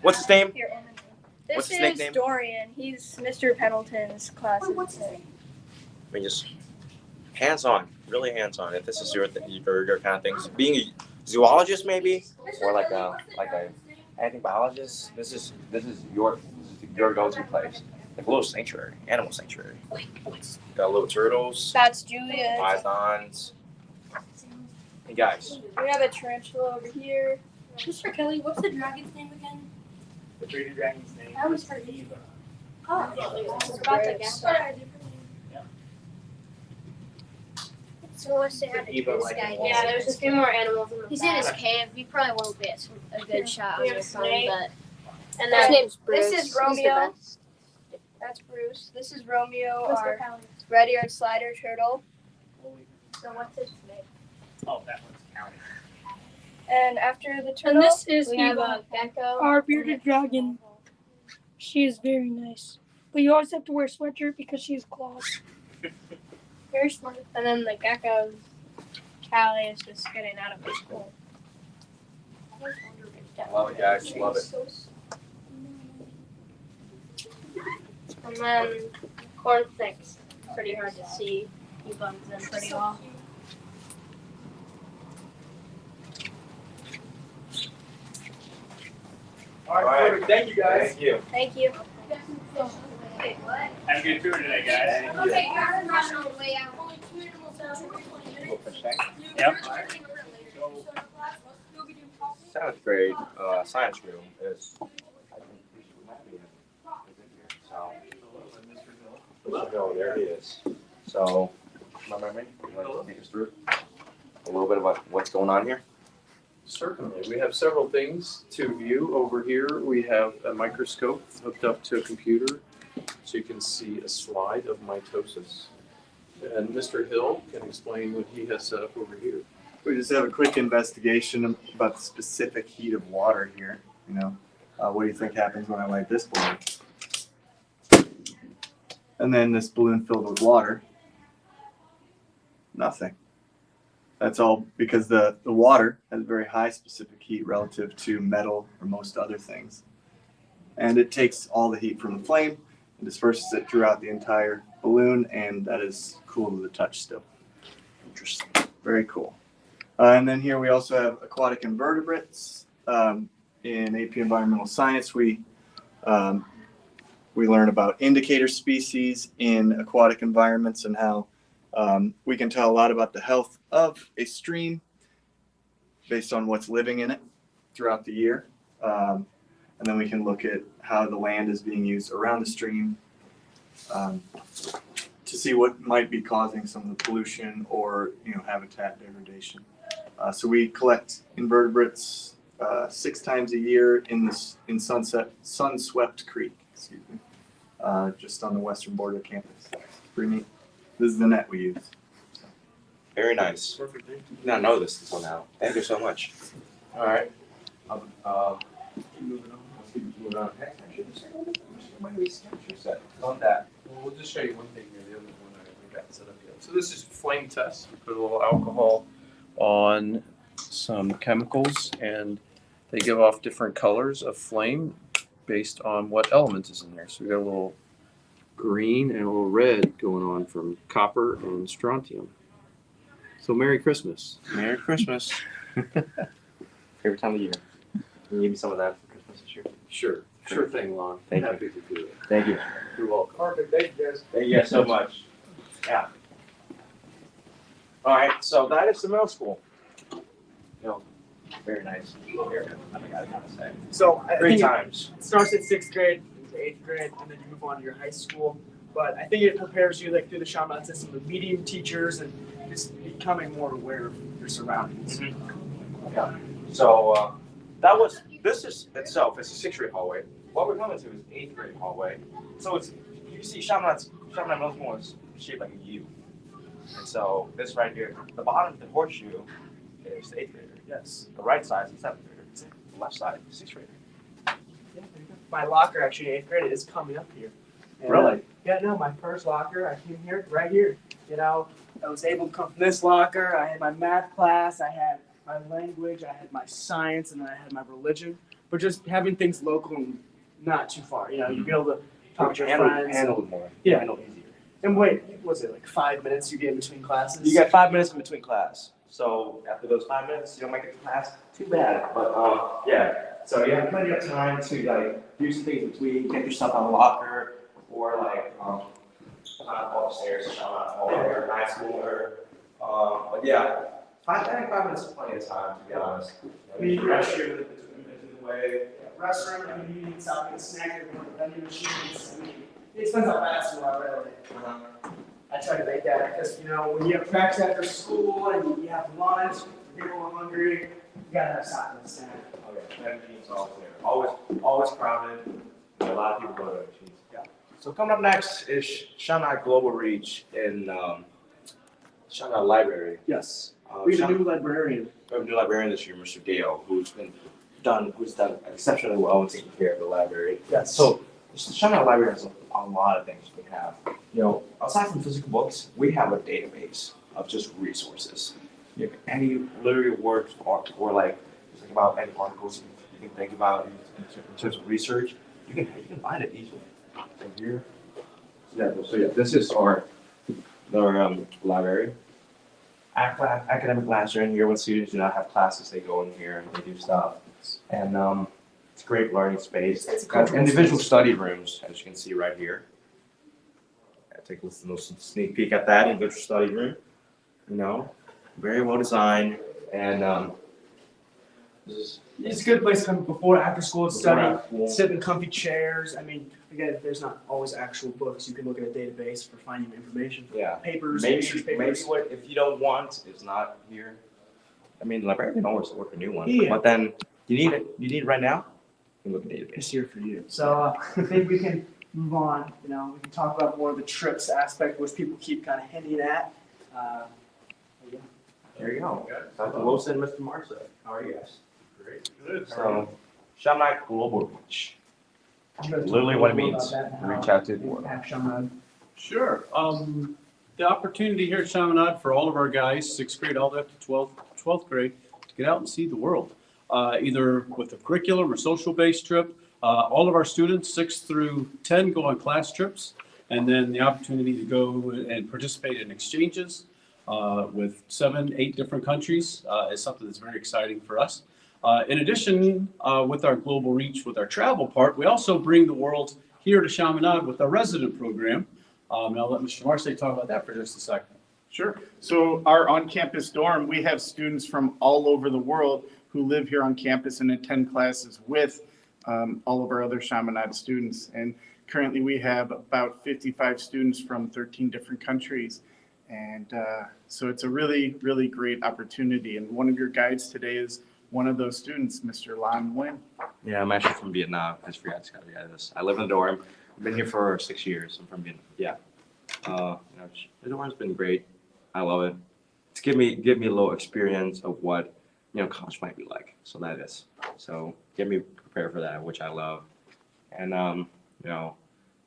What's his name? This What's his nickname? is Dorian. He's Mr. Pendleton's classmate. I mean, just hands-on, really hands-on. If this is your kind of things, being a zoologist maybe, or like a anything biologist, this is your go-to place. Like a little sanctuary, animal sanctuary. Got little turtles, That's Julia. pythons. Hey guys, We have a tarantula over here. Mr. Kelly, what's the dragon's name again? The pretty dragon's name I always is heard it. Eva. Oh, it's about the gap. So what's the Eva like a wall. Yeah, there's a few more animals in the He's in his cave. We probably won't get a good shot on We have this one, Snake. but And his then name's Bruce. this is He's the Romeo. best. That's Bruce. This is Romeo, What's our the Kelly? red-eared slider turtle. So what's his name? Oh, that one's county. And after the turtle, And this is we have Eva, a gecko. our bearded dragon. She is very nice. But you always have to wear a sweatshirt because she has claws. Very smart. And then the gecko, Callie, is just getting out of his hole. love it, guys, love it. And then cornflakes, pretty hard to see. He blends in pretty well. All right, perfect. Thank you, guys. Thank you. Thank you. Have a good tour today, guys. Okay, you're on the way out. Yep. 7th grade science room is. So there he is. So, remember me? You want to take us through a little bit about what's going on here? Certainly. We have several things to view. Over here, we have a microscope hooked up to a computer so you can see a slide of mitosis. And Mr. Hill can explain what he has set up over here. We just have a quick investigation about the specific heat of water here. What do you think happens when I light this balloon? And then this balloon filled with water. Nothing. That's all because the water has very high specific heat relative to metal or most other things. And it takes all the heat from the flame and disperses it throughout the entire balloon, and that is cool to the touch still. Interesting. Very cool. And then here we also have aquatic invertebrates. In AP Environmental Science, we learn about indicator species in aquatic environments and how we can tell a lot about the health of a stream based on what's living in it throughout the year. And then we can look at how the land is being used around the stream to see what might be causing some of the pollution or habitat degradation. So we collect invertebrates 6 times a year in Sunswept Creek, just on the western border of campus. Pretty neat. This is the net we use. Very nice. Perfect. Did not know this until now. Thank you so much. All right. Keep moving on. Let's keep moving on. Actually, why do we capture set on that? Well, we'll just show you one thing here. The other one I got set up yet. So this is flame test. We put a little alcohol on some chemicals, and they give off different colors of flame based on what element is in there. So we got a little green and a little red going on from copper and strontium. So Merry Christmas. Merry Christmas. Favorite time of year. Can you give me some of that for Christmas this year? Sure. Sure thing, Lon. Thank you. Happy to do it. Thank you. You're welcome. Perfect. Thank you, guys. Thank you guys so much. Yeah. All right, so that is the middle school. You know, very nice area, I gotta say. So I Great think times. It starts at 6th grade, to 8th grade, and then you move on to your high school. But I think it prepares you like through the Chaminade system of meeting teachers and just becoming more aware of your surroundings. Yeah. So this is itself, it's a 6th grade hallway. What we're coming to is 8th grade hallway. So it's, you see Chaminade Middle School is shaped like a U. And so this right here, the bottom of the horseshoe is the 8th grader. Yes. The right side is the 7th grader. The left side is the 6th grader. Yeah, my locker actually in 8th grade is coming up here. And, Really? Yeah, no, my first locker, I came here, right here. You know, I was able to come from this locker. I had my math class, I had my language, I had my science, and then I had my religion. But just having things local and not too far, you know, you'd be able to talk to your friends. Handle it more. Yeah. Handle it easier. And wait, was it like 5 minutes you get in between classes? You get 5 minutes in between class. So after those 5 minutes, you don't make it to class. Too bad. But yeah. So you have plenty of time to like do some things between, get your stuff out of the locker, or like go upstairs, or nice cooler. But yeah, I think 5 minutes is plenty of time to be honest. I mean, restroom in the way. Restroom, I mean, you need something, a snack, vending machines. I mean, it depends how fast you are, really. I try to make that because, you know, when you have practice after school and you have lunch, people are hungry, you gotta have something to snack. Okay, vending machines always there. Always crowded. A lot of people go to vending machines. Yeah. So coming up next is Chaminade Global Reach in Chaminade Library. Yes. We have a new librarian. We have a new librarian this year, Mr. Dale, who's done exceptionally well in taking care of the library. Yes. So the Chaminade Library has a lot of things we have. You know, aside from physical books, we have a database of just resources. You have any literary works or like think about any articles you can think about in terms of research, you can find it easily. And here, this is our library. Academic labs are in here. When students do not have classes, they go in here and they do stuff. And it's a great learning space. It's got individual study rooms, as you can see right here. Take a little sneak peek at that individual study room. You know, very well designed, and it's a good place to come before, after school, study, sit in comfy chairs. I mean, again, if there's not always actual books, you can look at a database for finding information. Yeah. Papers, Maybe research papers. what if you don't want, it's not here. I mean, the librarian can always work a new one. Yeah. But then you need it right now. You can look at the database. It's here for you. So I think we can move on. You know, we can talk about more of the trips aspect, which people keep kind of hinting at. Yeah. There you go. Dr. Wilson, Mr. Marsa. How are you guys? Great. Good. So, Chaminade Global Reach. Literally what it means. Reach out to the world. Sure. The opportunity here at Chaminade for all of our guys, 6th grade all the way up to 12th grade, to get out and see the world. Either with a curriculum or social-based trip. All of our students, 6 through 10, go on class trips. And then the opportunity to go and participate in exchanges with 7, 8 different countries is something that's very exciting for us. In addition, with our global reach, with our travel part, we also bring the world here to Chaminade with our resident program. And I'll let Mr. Marseille talk about that for just a second. Sure. So our on-campus dorm, we have students from all over the world who live here on campus and attend classes with all of our other Chaminade students. And currently we have about 55 students from 13 different countries. And so it's a really, really great opportunity. And one of your guides today is one of those students, Mr. Nguyen. Yeah, I'm actually from Vietnam. I just forgot to tell you this. I live in the dorm. I've been here for 6 years. I'm from Vietnam. Yeah. The dorm's been great. I love it. It's give me a little experience of what college might be like. So that is. So get me prepared for that, which I love. And you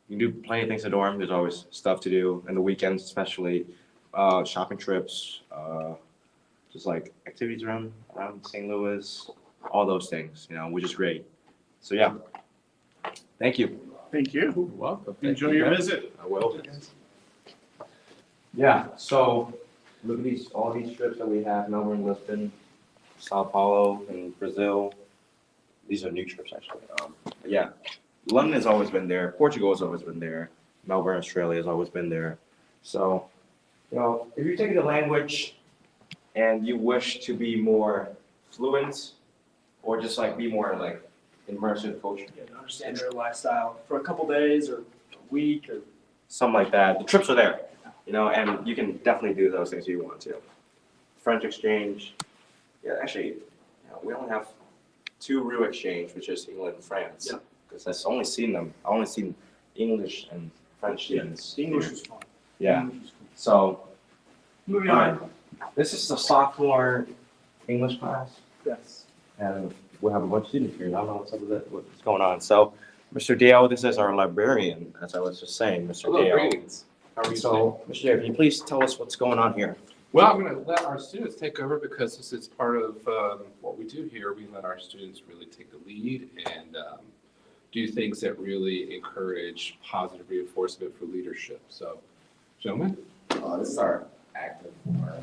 can do plenty of things in the dorm. There's always stuff to do, and the weekends especially, shopping trips. just like activities around St. Louis, all those things, which is great. So yeah, thank you. Thank you. You're welcome. Enjoy your visit. I will. Yeah, so look at all these trips that we have: Melbourne, Lisbon, Sao Paulo, and Brazil. These are new trips actually. Yeah, London has always been there. Portugal has always been there. Melbourne, Australia has always been there. So, if you take the language and you wish to be more fluent, or just like be more like immersed in culture, To understand their lifestyle for a couple days or a week or something like that. The trips are there, and you can definitely do those things if you want to. French exchange, yeah, actually, we only have 2 real exchange, which is England and France, because I've only seen English and French students. English here. was fun. Yeah. So, Moving all on. right. This is the sophomore English class, Yes. and we have a bunch of students here. I don't know what's going on. So, Mr. Dale, this is our librarian, as I was just saying, Mr. Hello, Dale. greetings. How are you So, Mr. Dale, can you please tell us what's going on here? Well, I'm going to let our students take over because this is part of what we do here. We let our students really take the lead and do things that really encourage positive reinforcement for leadership. So, gentlemen. This is our active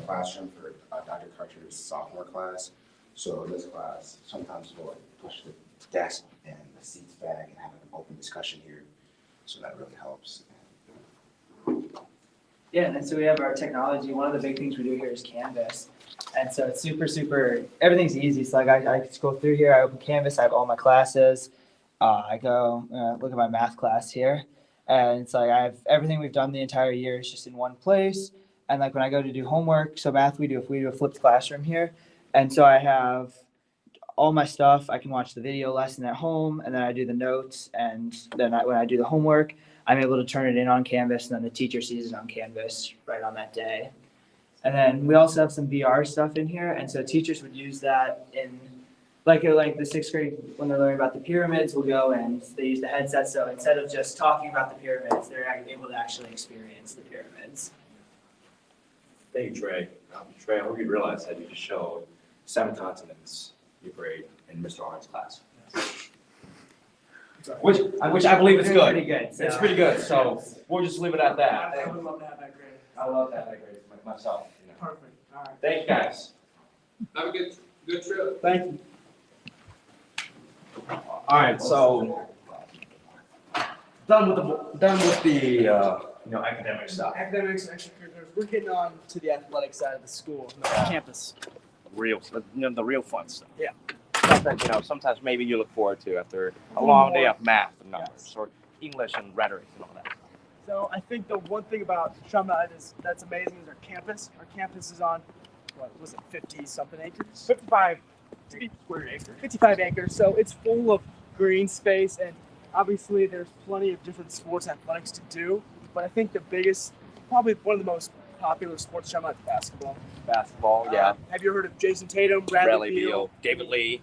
classroom for Dr. Carter's sophomore class. So in this class, sometimes we'll push the desk and the seats back and have an open discussion here. So that really helps. Yeah, and so we have our technology. One of the big things we do here is Canvas. And so it's super, everything's easy. So like I just go through here, I open Canvas, I have all my classes. I go look at my math class here. And it's like I have everything we've done the entire year is just in one place. And like when I go to do homework, so math we do a flipped classroom here. And so I have all my stuff. I can watch the video lesson at home, and then I do the notes. And then when I do the homework, I'm able to turn it in on Canvas, and then the teacher sees it on Canvas right on that day. And then we also have some VR stuff in here, and so teachers would use that in like the 6th grade when they're learning about the pyramids. We'll go and they use the headset, so instead of just talking about the pyramids, they're able to actually experience the pyramids. Thank you, Trey. Trey, I hope you realize that you just showed 7 continents your grade in Mr. Arn's class. Which I believe is good. Pretty good. It's pretty good. So we'll just leave it at that. I would love to have that grade. I love that grade myself. Perfect. All right. Thank you, guys. Have a good trip. Thank you. All right, so done with the academic stuff. Academics and extracurriculars. We're getting on to the athletic side of the school, the campus. The real fun stuff. Yeah. Stuff that sometimes maybe you look forward to after a long day of math and numbers or English and rhetoric and all that. So I think the one thing about Chaminade that's amazing is our campus. Our campus is on, 50-something acres? 55 square acres. 55 acres. So it's full of green space, and obviously there's plenty of different sports athletics to do. But I think the biggest, probably one of the most popular sports in Chaminade is basketball. Basketball, yeah. Have you heard of Jason Tatum, Bradley Beal, David Lee,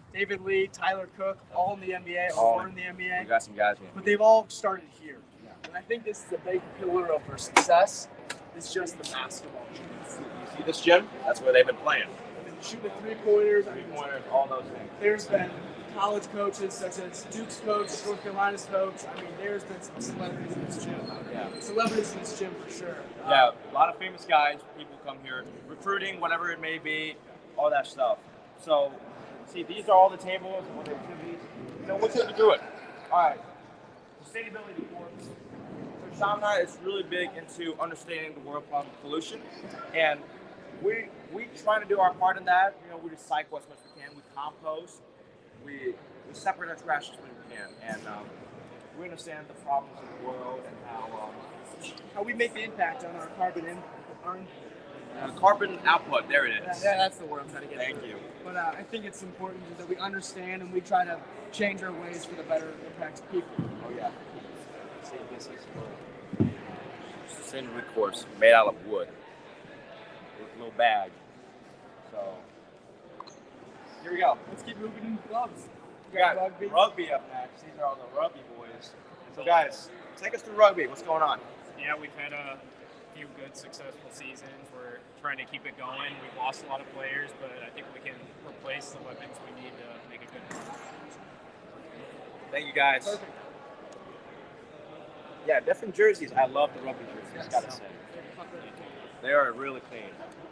Tyler Cook, all in the NBA, all were in the NBA? We got some guys here. But they've all started here. And I think this is a big pillar of their success. It's just the basketball. You see this gym? That's where they've been playing. They've been shooting 3-pointers. All those things. There's been college coaches such as Duke's coach, North Carolina's coach. I mean, there's been some celebrities in this gym. Yeah. Celebrities in this gym for sure. Yeah, a lot of famous guys, people come here, recruiting, whatever it may be, all that stuff. So, see, these are all the tables and what they should be. What's going to do it? All right. Sustainability reports. So, Chaminade is really big into understanding the world problem of pollution, and we try to do our part in that. We recycle as much as we can. We compost. We separate our trash as much as we can, and we understand the problems of the world and how we make the impact on our carbon carbon output. There it is. Yeah, that's the word I'm trying to get. Thank you. But I think it's important that we understand and we try to change our ways for the better impact of people. Oh yeah. See, this is sustainable course made out of wood. With a little bag. So here we go. Let's keep moving in clubs. We got rugby up next. These are all the rugby boys. So guys, take us through rugby. What's going on? Yeah, we've had a few good successful seasons. We're trying to keep it going. We've lost a lot of players, but I think we can replace the weapons we need to make a good run. Thank you, guys. Yeah, different jerseys. I love the rugby jerseys, gotta say. They are really clean.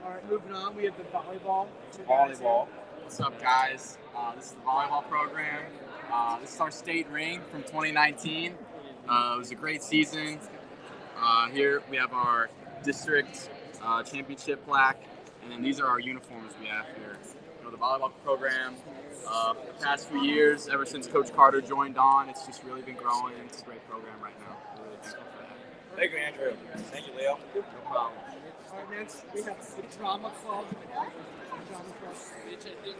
All right, moving on, we have the volleyball. Volleyball. What's up, guys? This is the volleyball program. This is our state ring from 2019. It was a great season. Here we have our district championship plaque, and then these are our uniforms we have here. You know, the volleyball program, the past few years, ever since Coach Carter joined on, it's just really been growing. It's a great program right now. We're really thankful for that. Thank you, Andrew. Thank you, Leo. No problem. All right, next we have the drama club.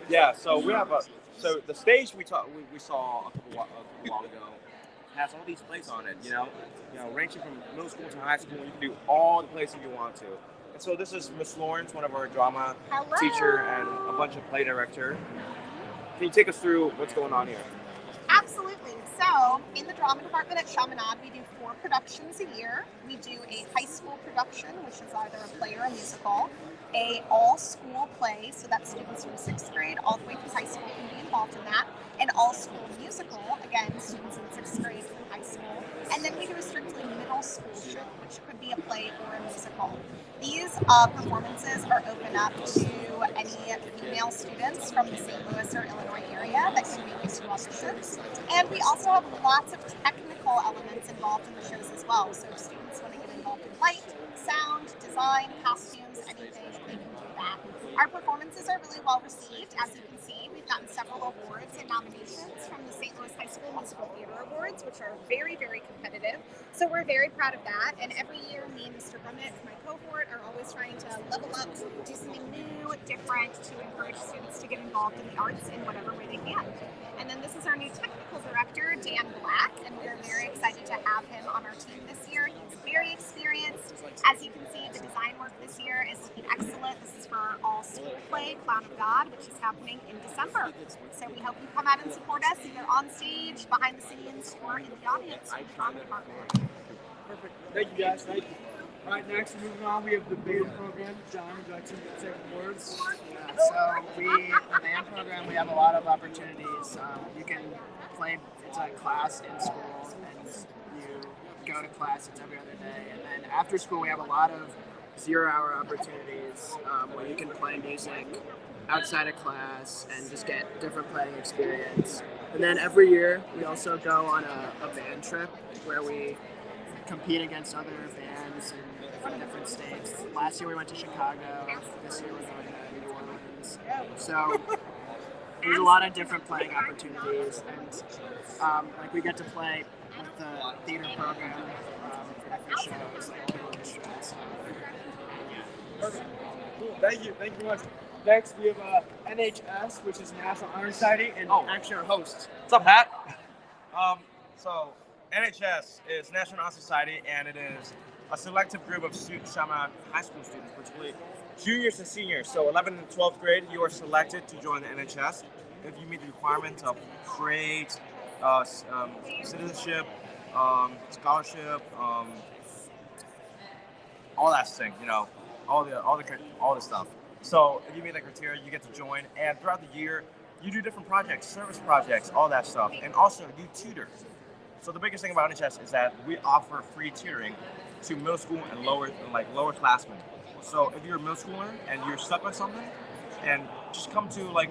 Yeah, so we have so the stage we saw a couple while ago has all these plays on it. You know, ranging from middle school to high school, you can do all the plays you want to. And so this is Miss Lawrence, one of our drama teacher and a bunch of play director. Can you take us through what's going on here? Absolutely. So, in the drama department at Chaminade, we do 4 productions a year. We do a high school production, which is either a play or a musical, a all-school play, so that students from 6th grade all the way through high school can be involved in that, an all-school musical, again, students in 6th grade through high school, and then we do a strictly middle school show, which could be a play or a musical. These performances are open up to any female students from the St. Louis or Illinois area that can make it to auditions. And we also have lots of technical elements involved in the shows as well. So if students want to get involved in light, sound, design, costumes, anything, they can do that. Our performances are really well received. As you can see, we've gotten several awards and nominations from the St. Louis High School Musical Theater Awards, which are very, very competitive. So we're very proud of that. And every year, me and Mr. Brummett, my cohort, are always trying to level up, do something new, different, to encourage students to get involved in the arts in whatever way they can. And then this is our new technical director, Dan Black, and we're very excited to have him on our team this year. He's very experienced. As you can see, the design work this year is looking excellent. This is for our all-school play, Clown of God, which is happening in December. So we hope you come out and support us, either on stage, behind the scenes, or in the audience in the drama department. Perfect. Thank you, guys. Thank you. All right, next, moving on, we have the band program. John, would you like to say words? Yeah, so the band program, we have a lot of opportunities. You can play, it's a class in school, and you go to class, it's every other day. And then after school, we have a lot of 0-hour opportunities where you can play music outside of class and just get different playing experience. And then every year, we also go on a band trip where we compete against other bands from different states. Last year we went to Chicago. This year we're going to New Orleans. So there's a lot of different playing opportunities, and like we get to play with the theater program for different shows, like all the orchestras. Perfect. Cool. Thank you. Thank you much. Next we have NHS, which is National Honor Society, and actually our host. What's up, Pat? So NHS is National Honor Society, and it is a selective group of Chaminade high school students, particularly juniors and seniors. So 11th and 12th grade, you are selected to join the NHS if you meet the requirements of grades, citizenship, scholarship, all that thing, all the stuff. So if you meet that criteria, you get to join, and throughout the year, you do different projects, service projects, all that stuff, and also you tutor. So the biggest thing about NHS is that we offer free tutoring to middle school and lower classmen. So if you're a middle schooler and you're stuck with something, and just come to like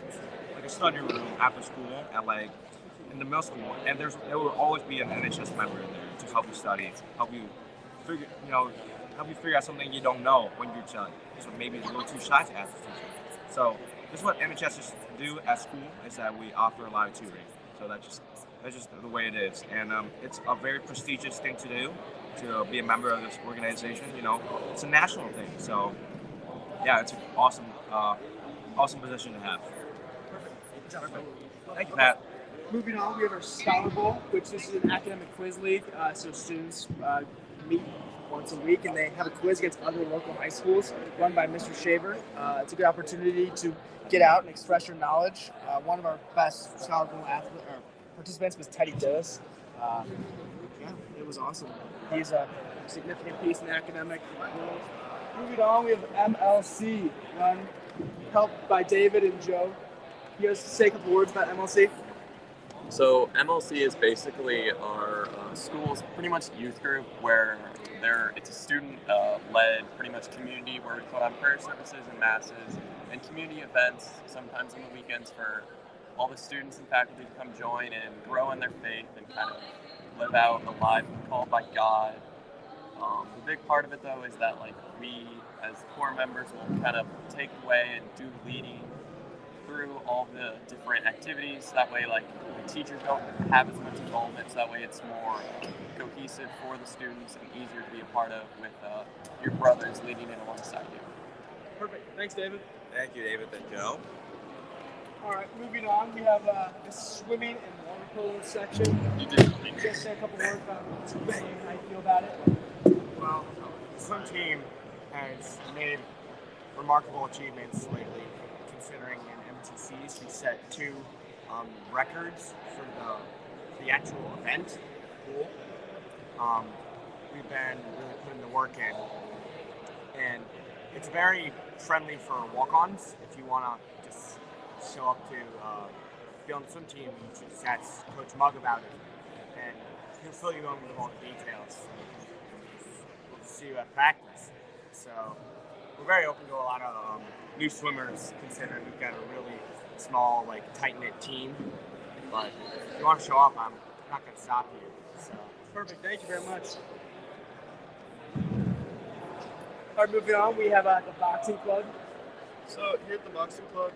a study room after school at in the middle school, and there will always be an NHS member in there to help you study, help you figure out something you don't know when you're young. So maybe you're a little too shy to ask the teacher. So this is what NHS do at school, is that we offer a lot of tutoring. So that's just the way it is, and it's a very prestigious thing to do, to be a member of this organization. It's a national thing, so yeah, it's an awesome position to have. Perfect. Thank you, Pat. Moving on, we have our Scholar Bowl, which is an academic quiz league. So students meet once a week, and they have a quiz against other local high schools, run by Mr. Shaver. It's a good opportunity to get out and express your knowledge. One of our best Scholar Bowl participants was Teddy Dillis. Yeah, it was awesome. He's significant piece in the academic world. Moving on, we have MLC, run helped by David and Joe. You guys say a couple words about MLC? So MLC is basically our school's pretty much youth group where it's a student-led pretty much community where we put on prayer services and masses and community events sometimes on the weekends for all the students and faculty to come join and grow in their faith and kind of live out the life called by God. The big part of it though is that like we as core members will kind of take away and do leading through all the different activities. That way like the teachers don't have as much involvement, so that way it's more cohesive for the students and easier to be a part of with your brothers leading in alongside you. Perfect. Thanks, David. Thank you, David. Thank you, Joe. All right, moving on, we have the swimming and water polo section. You did. Just say a couple words about swimming, how you feel about it. Well, the swim team has made remarkable achievements lately, considering in MTCs we set 2 records for the actual event pool. We've been really putting the work in, and it's very friendly for walk-ons. If you want to just show up to be on the swim team, you should just ask Coach Mugg about it, and he'll fill you in with all the details. We'll see you at practice. So we're very open to a lot of new swimmers, considering we've got a really small, like tight-knit team. But if you want to show up, I'm not going to stop you. So perfect. Thank you very much. All right, moving on, we have the boxing club. So here at the boxing club,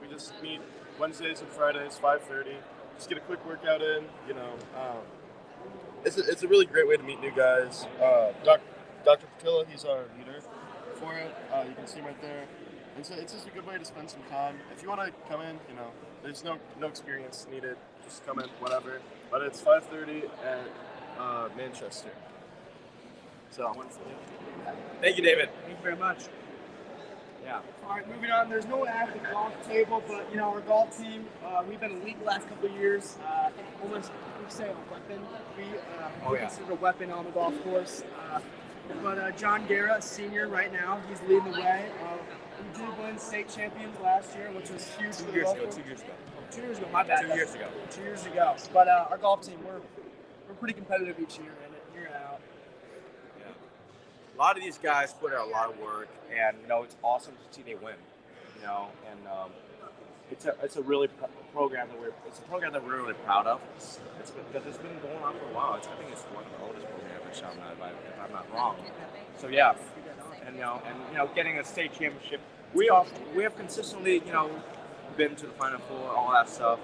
we just meet Wednesdays and Fridays, 5:30. Just get a quick workout in. It's a really great way to meet new guys. Dr. Patilla, he's our leader for it. You can see him right there. And so it's just a good way to spend some time. If you want to come in, there's no experience needed. Just come in, whatever. But it's 5:30 at Manchester. So Thank you, David. Thank you very much. Yeah. All right, moving on. There's no active golf table, but our golf team, we've been elite the last couple of years. Almost, we say a weapon. We consider a weapon on the golf course. But John Guerra, senior right now, he's leading the way. We did win state champions last year, which was huge for the golf course. 2 years ago. 2 years ago, my bad. 2 years ago. 2 years ago. But our golf team, we're pretty competitive each year, and year out. A lot of these guys put in a lot of work, and it's awesome to see they win. And it's a really program that we're really proud of. Because it's been going on for a while. I think it's one of the oldest programs in Chaminade, if I'm not wrong. So yeah, and getting a state championship. We have consistently been to the Final Four, all that stuff.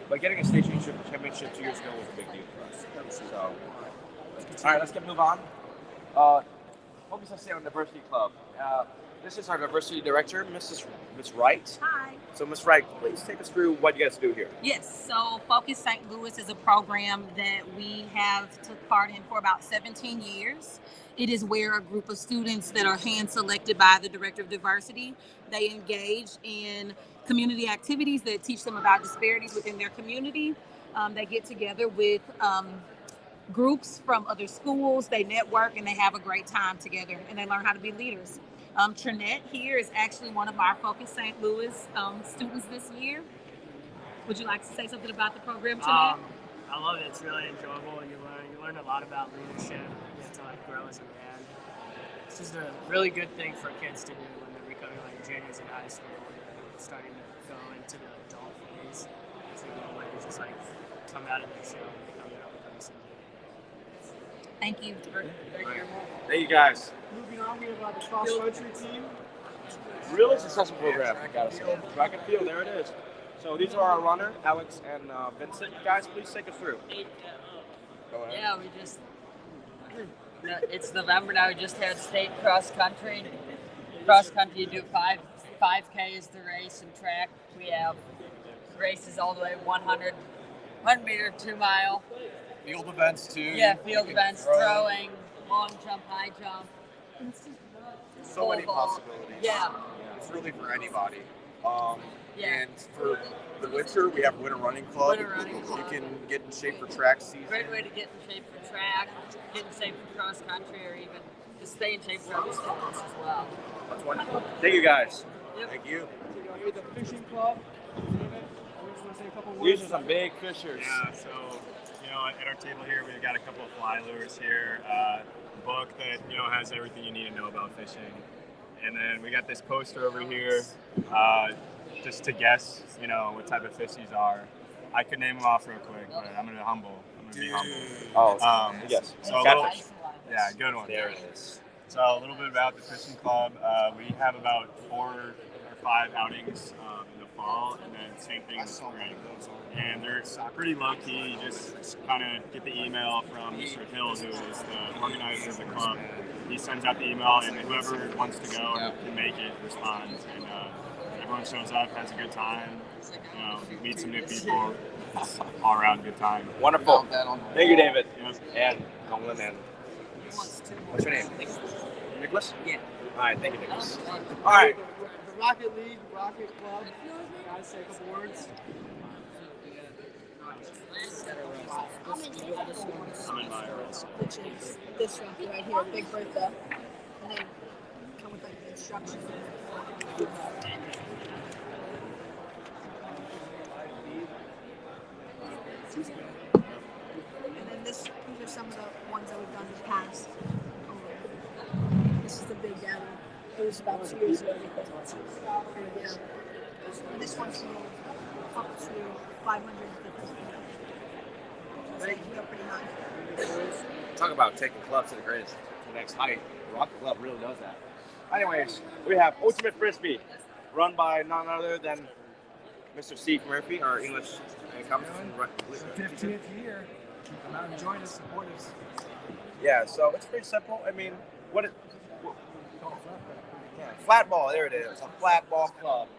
But getting a state championship 2 years ago was a big deal for us. So, all right, let's move on. Focus on State Diversity Club. This is our diversity director, Miss Wright. Hi. So, Miss Wright, please take us through what you guys do here. Yes, so Focus St. Louis is a program that we have took part in for about 17 years. It is where a group of students that are hand-selected by the Director of Diversity, they engage in community activities that teach them about disparities within their community. They get together with groups from other schools, they network, and they have a great time together, and they learn how to be leaders. Trinette here is actually one of our Focus St. Louis students this year. Would you like to say something about the program, Trinette? I love it. It's really enjoyable. You learn a lot about leadership. You get to grow as a man. It's just a really good thing for kids to do when they're becoming juniors in high school and starting to go into the adult phase. So you just come out of their shell and become their own person. Thank you. Thank you, guys. Moving on, we have the cross-country team. Really successful program, I gotta say. Track and field, there it is. So these are our runner, Alex and Vincent. Guys, please take us through. Go ahead. Yeah, it's November now. We just had state cross country. Cross country, you do 5K is the race, and track we have races all the way 100 meter, 2 mile. Field events too. Yeah, field events, throwing, long jump, high jump. So many possibilities. Yeah. It's really for anybody. Yeah. And for the winter, we have Winter Running Club. Winter Running Club. You can get in shape for track season. Great way to get in shape for track, get in shape for cross country, or even just stay in shape for other sports as well. That's wonderful. Thank you guys. Yep. Thank you. Here at the fishing club. David, I just want to say a couple words. These are some big fishers. Yeah, so, at our table here, we've got a couple of fly lures here, a book that, has everything you need to know about fishing. And then we got this poster over here, just to guess, what type of fish these are. I could name them off real quick, but I'm going to be humble. Oh, yes. So yeah, good one. There it is. So a little bit about the fishing club. We have about 4 or 5 outings in the fall, and then same thing in the spring. And they're pretty low key. You just kind of get the email from Mr. Hill, who is the organizer of the club. He sends out the email, and whoever wants to go and can make it responds. And everyone shows up, has a good time. Meet some new people. All around good time. Wonderful. Thank you, David. Yes. And Nguyen. And what's your name? Nicholas? Yeah. All right. Thank you, Nicholas. All right. The Rocket League, Rocket Club. Guys, say a couple words. I'm in my race. Which is this rocket right here, Big Bertha. And they come with like instructions. And then these are some of the ones that we've done in the past. This is the Big Daddy. It was about 2 years ago. And this one's up to 550. So they feel pretty nice. Talk about taking clubs to the next height. Rocket Club really does that. Anyways, we have Ultimate Frisbee, run by none other than Mr. Steve Murphy, our English incoming. 15th year. Come out and join us, support us. Yeah, so it's pretty simple. I mean, flat ball, there it is. A flat ball club.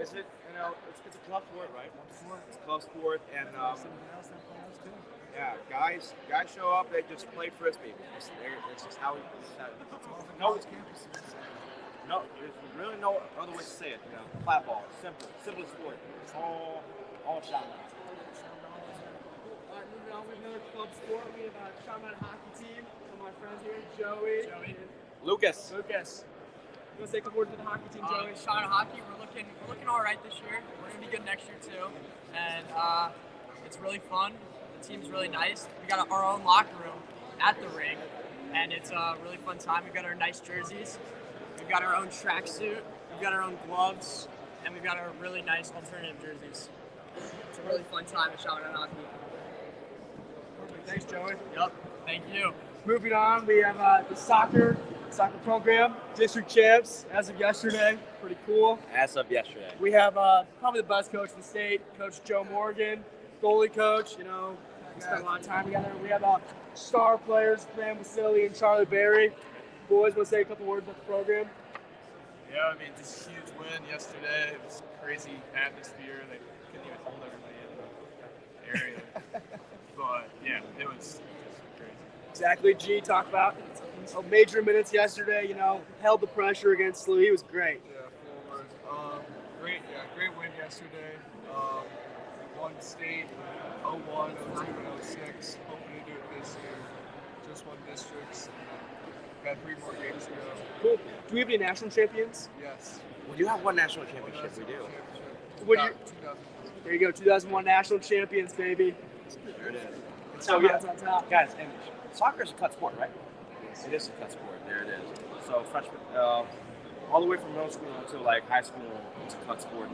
Is it, it's a club sport, right? It's a club sport, and yeah, guys show up, they just play frisbee. It's just how no, there's really no other way to say it. Flat ball, simple sport. It's all shot. Moving on with another club sport, we have a Chaminade hockey team. Some of my friends here, Joey. And Lucas. You want to say a couple words to the hockey team, Joey? Chaminade hockey, we're looking all right this year. We're gonna be good next year too, and it's really fun. The team's really nice. We got our own locker room at the rink, and it's a really fun time. We've got our nice jerseys. We've got our own tracksuit. We've got our own gloves, and we've got our really nice alternative jerseys. It's a really fun time at Chaminade hockey. Perfect. Thanks, Joey. Yep. Thank you. Moving on, we have the soccer program, district champs as of yesterday. Pretty cool. As of yesterday. We have probably the best coach in the state, Coach Joe Morgan, goalie coach. We spent a lot of time together. We have star players, Graham Vasily and Charlie Berry. Boys, want to say a couple words about the program? Yeah, just a huge win yesterday. It was a crazy atmosphere. They couldn't even hold everybody in the area. But yeah, it was crazy. Exactly, G talked about major minutes yesterday, held the pressure against Slew. He was great. Yeah, forward. Great win yesterday. Won state 01, 02, and 06. Hoping to do it this year. Just won districts. Got 3 more games to go. Cool. Do we have any national champions? Yes. We do have one national championship. We do. There you go, 2001 national champions, baby. There it is. So yeah, on top. Guys, and soccer is a cut sport, right? It is a cut sport. There it is. So freshman, all the way from middle school to high school, it's a cut sport.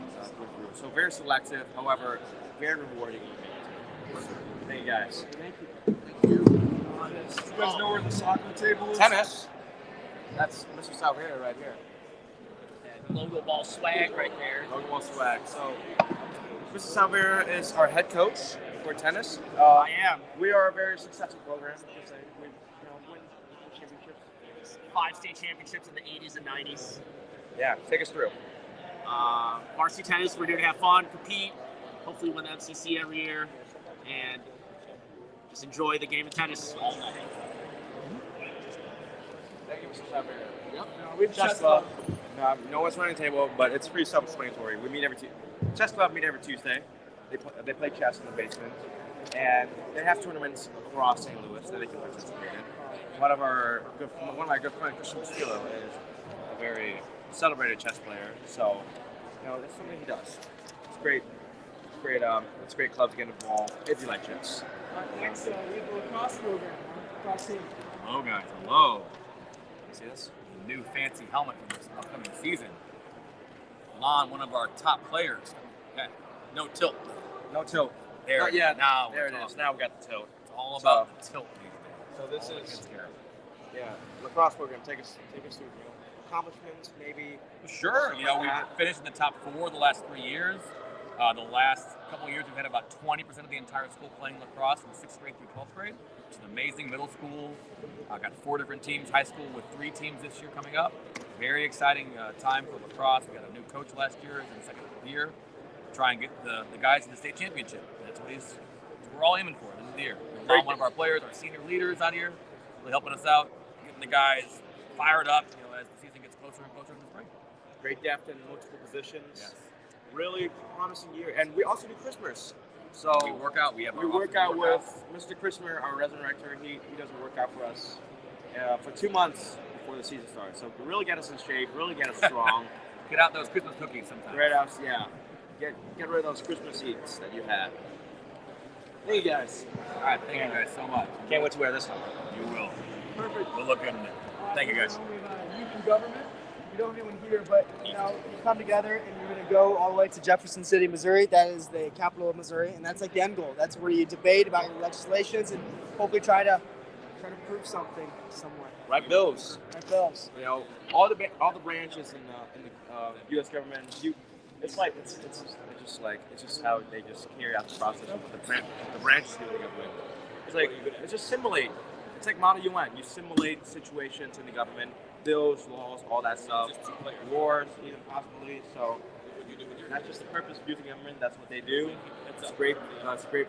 So very selective, however, very rewarding. Thank you guys. Thank you. You guys know where the soccer table is? Tennis. That's Mr. Salvera right here. And logo ball swag right there. Logo ball swag. So Mr. Salvera is our head coach for tennis. I am. We are a very successful program. We win championships. 5 state championships in the 80s and 90s. Yeah, take us through. Varsity tennis, we're here to have fun, compete, hopefully win the MCC every year, and just enjoy the game of tennis all night. Thank you, Mr. Salvera. Yep. We've chess club. No one's running the table, but it's pretty self-explanatory. We meet every chess club meet every Tuesday. They play chess in the basement, and they have tournaments across St. Louis that they can participate in. One of my good friends, Christian Castillo, is a very celebrated chess player. So, that's something he does. It's great. It's a great club to get involved if you like chess. Next, we have a lacrosse program. Lacrosse team. Hello, guys. Hello. See this? New fancy helmet for this upcoming season. Lon, one of our top players. Okay. No tilt. No tilt. There. Not yet. Now there it is. Now we got the tilt. It's all about the tilt. So this is lacrosse program. Take us through accomplishments, maybe. Sure. We've finished in the top 4 the last 3 years. The last couple of years, we've had about 20% of the entire school playing lacrosse from 6th grade through 12th grade, which is amazing. Middle school, got 4 different teams. High school with 3 teams this year coming up. Very exciting time for lacrosse. We got a new coach last year in the second year. Try and get the guys to the state championship. That's what we're all aiming for this is the year. One of our players, our senior leaders out here, really helping us out, getting the guys fired up. As the season gets closer and closer in the spring. Great depth in multiple positions. Yes. Really promising year, and we also do Christmas. So we work out. We work out with Mr. Christmer, our resident director. He does a workout for us for 2 months before the season starts. So to really get us in shape, really get us strong. Get out those Christmas cookies sometimes. Right out, yeah. Get rid of those Christmas eats that you had. Thank you guys. All right, thank you guys so much. Can't wait to wear this one. You will. Perfect. We'll look good in it. Thank you guys. Youth in government. We don't have anyone here, but you come together and you're going to go all the way to Jefferson City, Missouri. That is the capital of Missouri, and that's like the end goal. That's where you debate about your legislations and hopefully try to prove something somewhere. Right bills. Right bills. All the branches in the U.S. government. It's just how they just carry out the process of the branches of the government. It's just simulate. It's like Model UN. You simulate situations in the government, bills, laws, all that stuff. Wars, even possibly. So that's just the purpose of youth in government. That's what they do. It's a great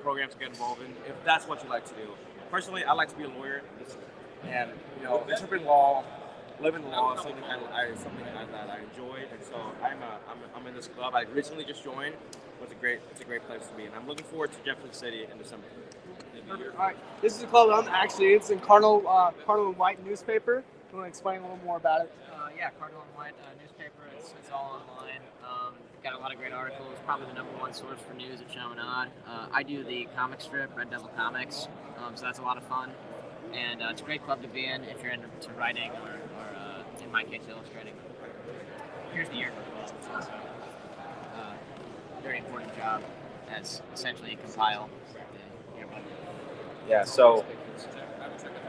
program to get involved in if that's what you like to do. Personally, I like to be a lawyer, and interpreting law, living the law is something I enjoy, and so I'm in this club. I recently just joined. It's a great place to be, and I'm looking forward to Jefferson City in December. Perfect. All right, this is a club it's in Cardinal and White newspaper. You want to explain a little more about it? Yeah, Cardinal and White newspaper. It's all online. Got a lot of great articles. Probably the #1 source for news at Chaminade. I do the comic strip, Red Devil Comics. So that's a lot of fun, and it's a great club to be in if you're into writing or in my case, illustrating. Here's the yearbook. It's also a very important job as essentially you compile the yearbook. Yeah. So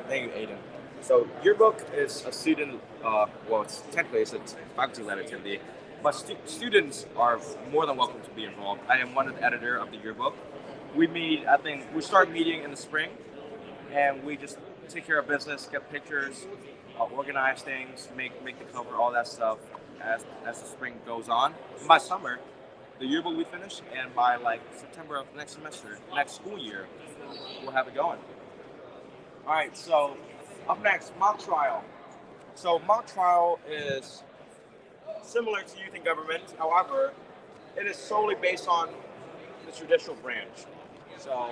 thank you, Aiden. So yearbook is a student. It's a faculty led activity, but students are more than welcome to be involved. I am one of the editor of the yearbook. We start meeting in the spring, and we just take care of business, get pictures, organize things, make the cover, all that stuff as the spring goes on. And by summer, the yearbook will be finished, and by September of next school year, we'll have it going. All right, so up next, mock trial. So mock trial is similar to youth in government. However, it is solely based on the judicial branch. So,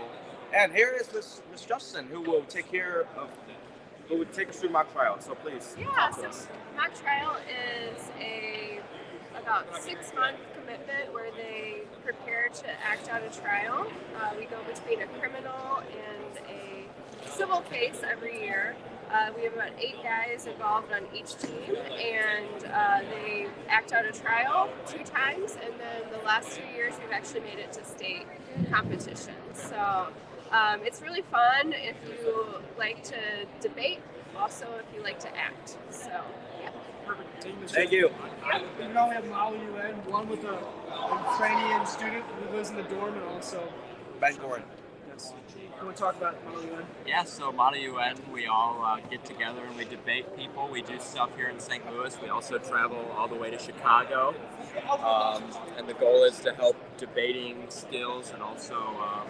and here is Miss Justin, who will take us through mock trial. So please. Yeah. So mock trial is about 6-month commitment where they prepare to act out a trial. We go between a criminal and a civil case every year. We have about 8 guys involved on each team, and they act out a trial 2 times, and then the last 2 years we've actually made it to state competitions. So it's really fun if you like to debate, also if you like to act. So yeah. Perfect. Thank you. We now have Model UN, one with a Ukrainian student who lives in the dorm, and also Ben Gorin. Yes. You want to talk about Model UN? Yeah, so Model UN, we all get together and we debate people. We do stuff here in St. Louis. We also travel all the way to Chicago. And the goal is to help debating skills and also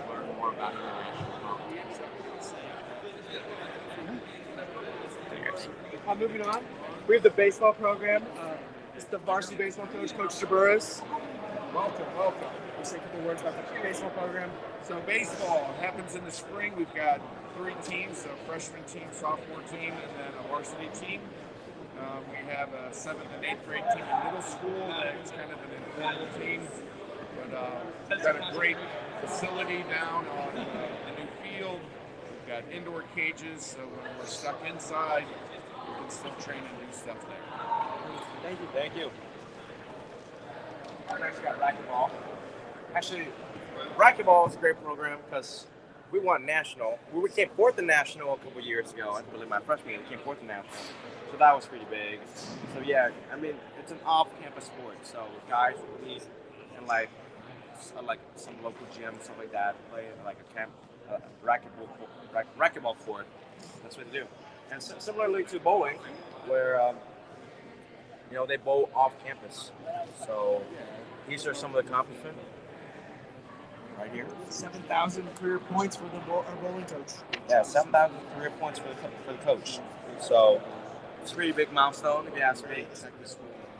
learn more about international politics. Moving on, we have the baseball program. This is the varsity baseball coach, Coach Taburis. Welcome, welcome. You say a couple words about the baseball program. So baseball happens in the spring. We've got 3 teams, so freshman team, sophomore team, and then a varsity team. We have a 7th and 8th grade team in middle school that's kind of an informal team. But we've got a great facility down on the new field. We've got indoor cages, so when we're stuck inside, we can still train and do stuff there. Thank you. Thank you. Next, we got racquetball. Actually, racquetball is a great program because we won national. We came 4th in national a couple years ago. I believe my freshman year, we came 4th in national. So that was pretty big. So yeah, I mean, it's an off-campus sport. So guys will meet in like some local gym, stuff like that, play in like a camp racquetball court. That's what they do. And similarly to bowling, where they bowl off campus. So these are some of the accomplishments right here. 7,000 career points for the bowling coach. Yeah, 7,000 career points for the coach. So it's a pretty big milestone if you ask me.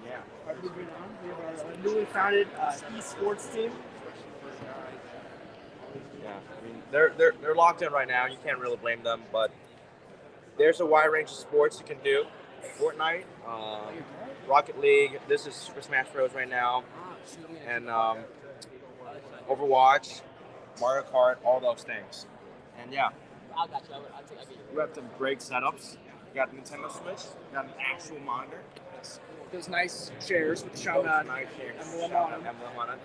Yeah. All right, moving on, we have our newly founded esports team. Yeah, I mean they're locked in right now. You can't really blame them, but there's a wide range of sports you can do. Fortnite, Rocket League. This is Super Smash Bros. Right now, and Overwatch, Mario Kart, all those things. And yeah, we have some great setups. We got Nintendo Switch. We got an actual monitor. Those nice chairs with the Chaminade emblem on them.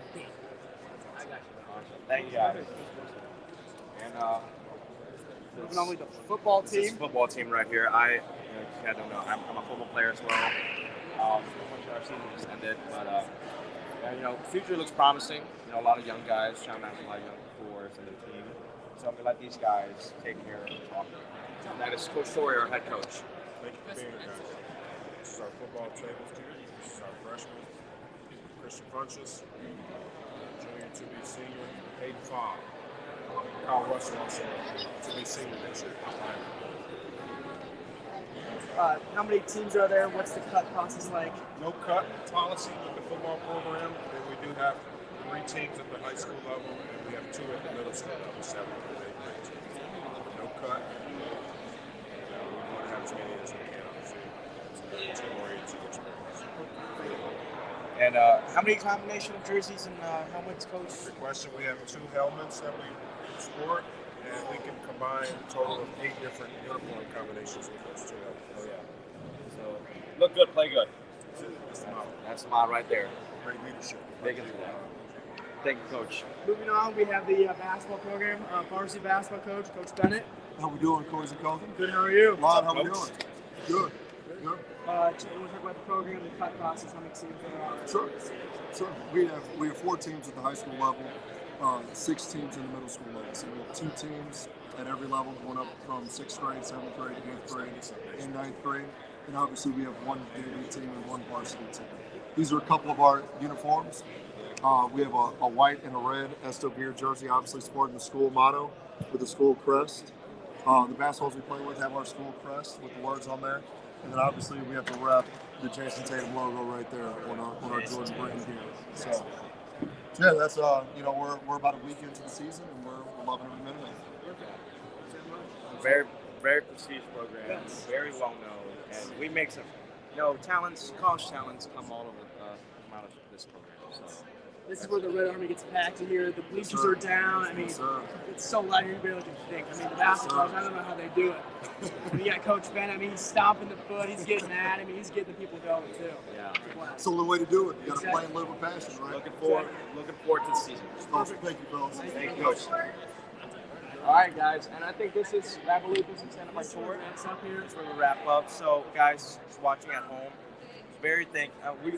Thank you guys. And moving on with the football team. This is football team right here. I don't know. I'm a football player as well. Our season just ended, but the future looks promising. A lot of young guys trying to have a lot of young cores in the team. So I'm gonna let these guys take care of the talk. And that is Coach Sawyer, our head coach. Thank you for being here, guys. This is our football tables team. This is our freshman, Christian Funches, junior to be senior, Hayden Fogg. Kyle Russell also to be senior next year. How many teams are there? What's the cut process like? No cut policy with the football program. And we do have 3 teams at the high school level, and we have 2 at the middle school level, 7th and 8th grade teams. No cut. We want to have as many as we can, obviously. It's team-oriented experience. And how many combination of jerseys and helmets, Coach? Good question. We have 2 helmets that we sport, and we can combine a total of 8 different uniform combinations with those 2 helmets. Oh yeah. So look good, play good. That's a lot right there. Great leadership. Thank you, Coach. Moving on, we have the basketball program, varsity basketball coach, Coach Bennett. How we doing, Keusenkothen? Good, how are you? Rod, how we doing? Good. We'll talk about the program, the cut process, how many teams there are. Sure. We have 4 teams at the high school level, 6 teams in the middle school level. So we have 2 teams at every level, going up from 6th grade, 7th grade, 8th grade, and 9th grade. And obviously we have 1 JV team and 1 varsity team. These are a couple of our uniforms. We have a white and a red Esto Beer jersey, obviously sporting the school motto with the school crest. The basketballs we play with have our school crest with the words on there. And then obviously we have to wrap the Jason Tatum logo right there on our Jordan brand gear. So yeah, that's we're about a week into the season and we're loving every minute of it. Very, very prestigious program, very well known, and we make some, talents, college talents come all over come out of this program. So this is where the Red Army gets packed in here. The bleachers are down. I mean, it's so loud you barely can think. I mean, the basketball, I don't know how they do it. But you got Coach Ben. I mean, he's stomping the foot. He's getting mad. I mean, he's getting the people going too. Yeah. It's the only way to do it. You got to play and live with passion, right? Looking forward to the season. Awesome. Thank you, fellas. Thank you, Coach. All right, guys, and I think this is, I believe this is the end of our tour. That's up here for the wrap up. So, guys, watching at home, we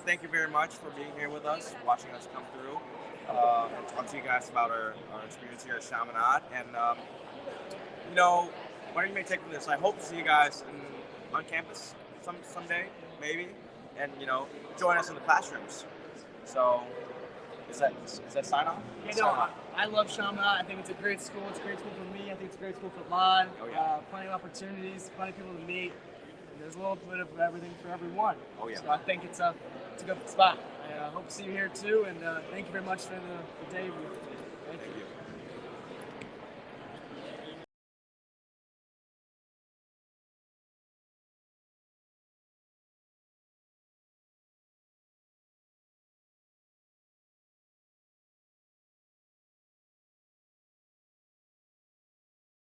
thank you very much for being here with us, watching us come through, and talk to you guys about our experience here at Chaminade. And whatever you may take from this, I hope to see you guys on campus someday, maybe, and join us in the classrooms. So, is that sign off? I love Chaminade. I think it's a great school. It's a great school for me. I think it's a great school for Lod. Oh, yeah. Plenty of opportunities, plenty of people to meet. there's a little bit of everything for everyone. Oh, yeah. So I think it's a good spot. I hope to see you here too, and thank you very much for the day.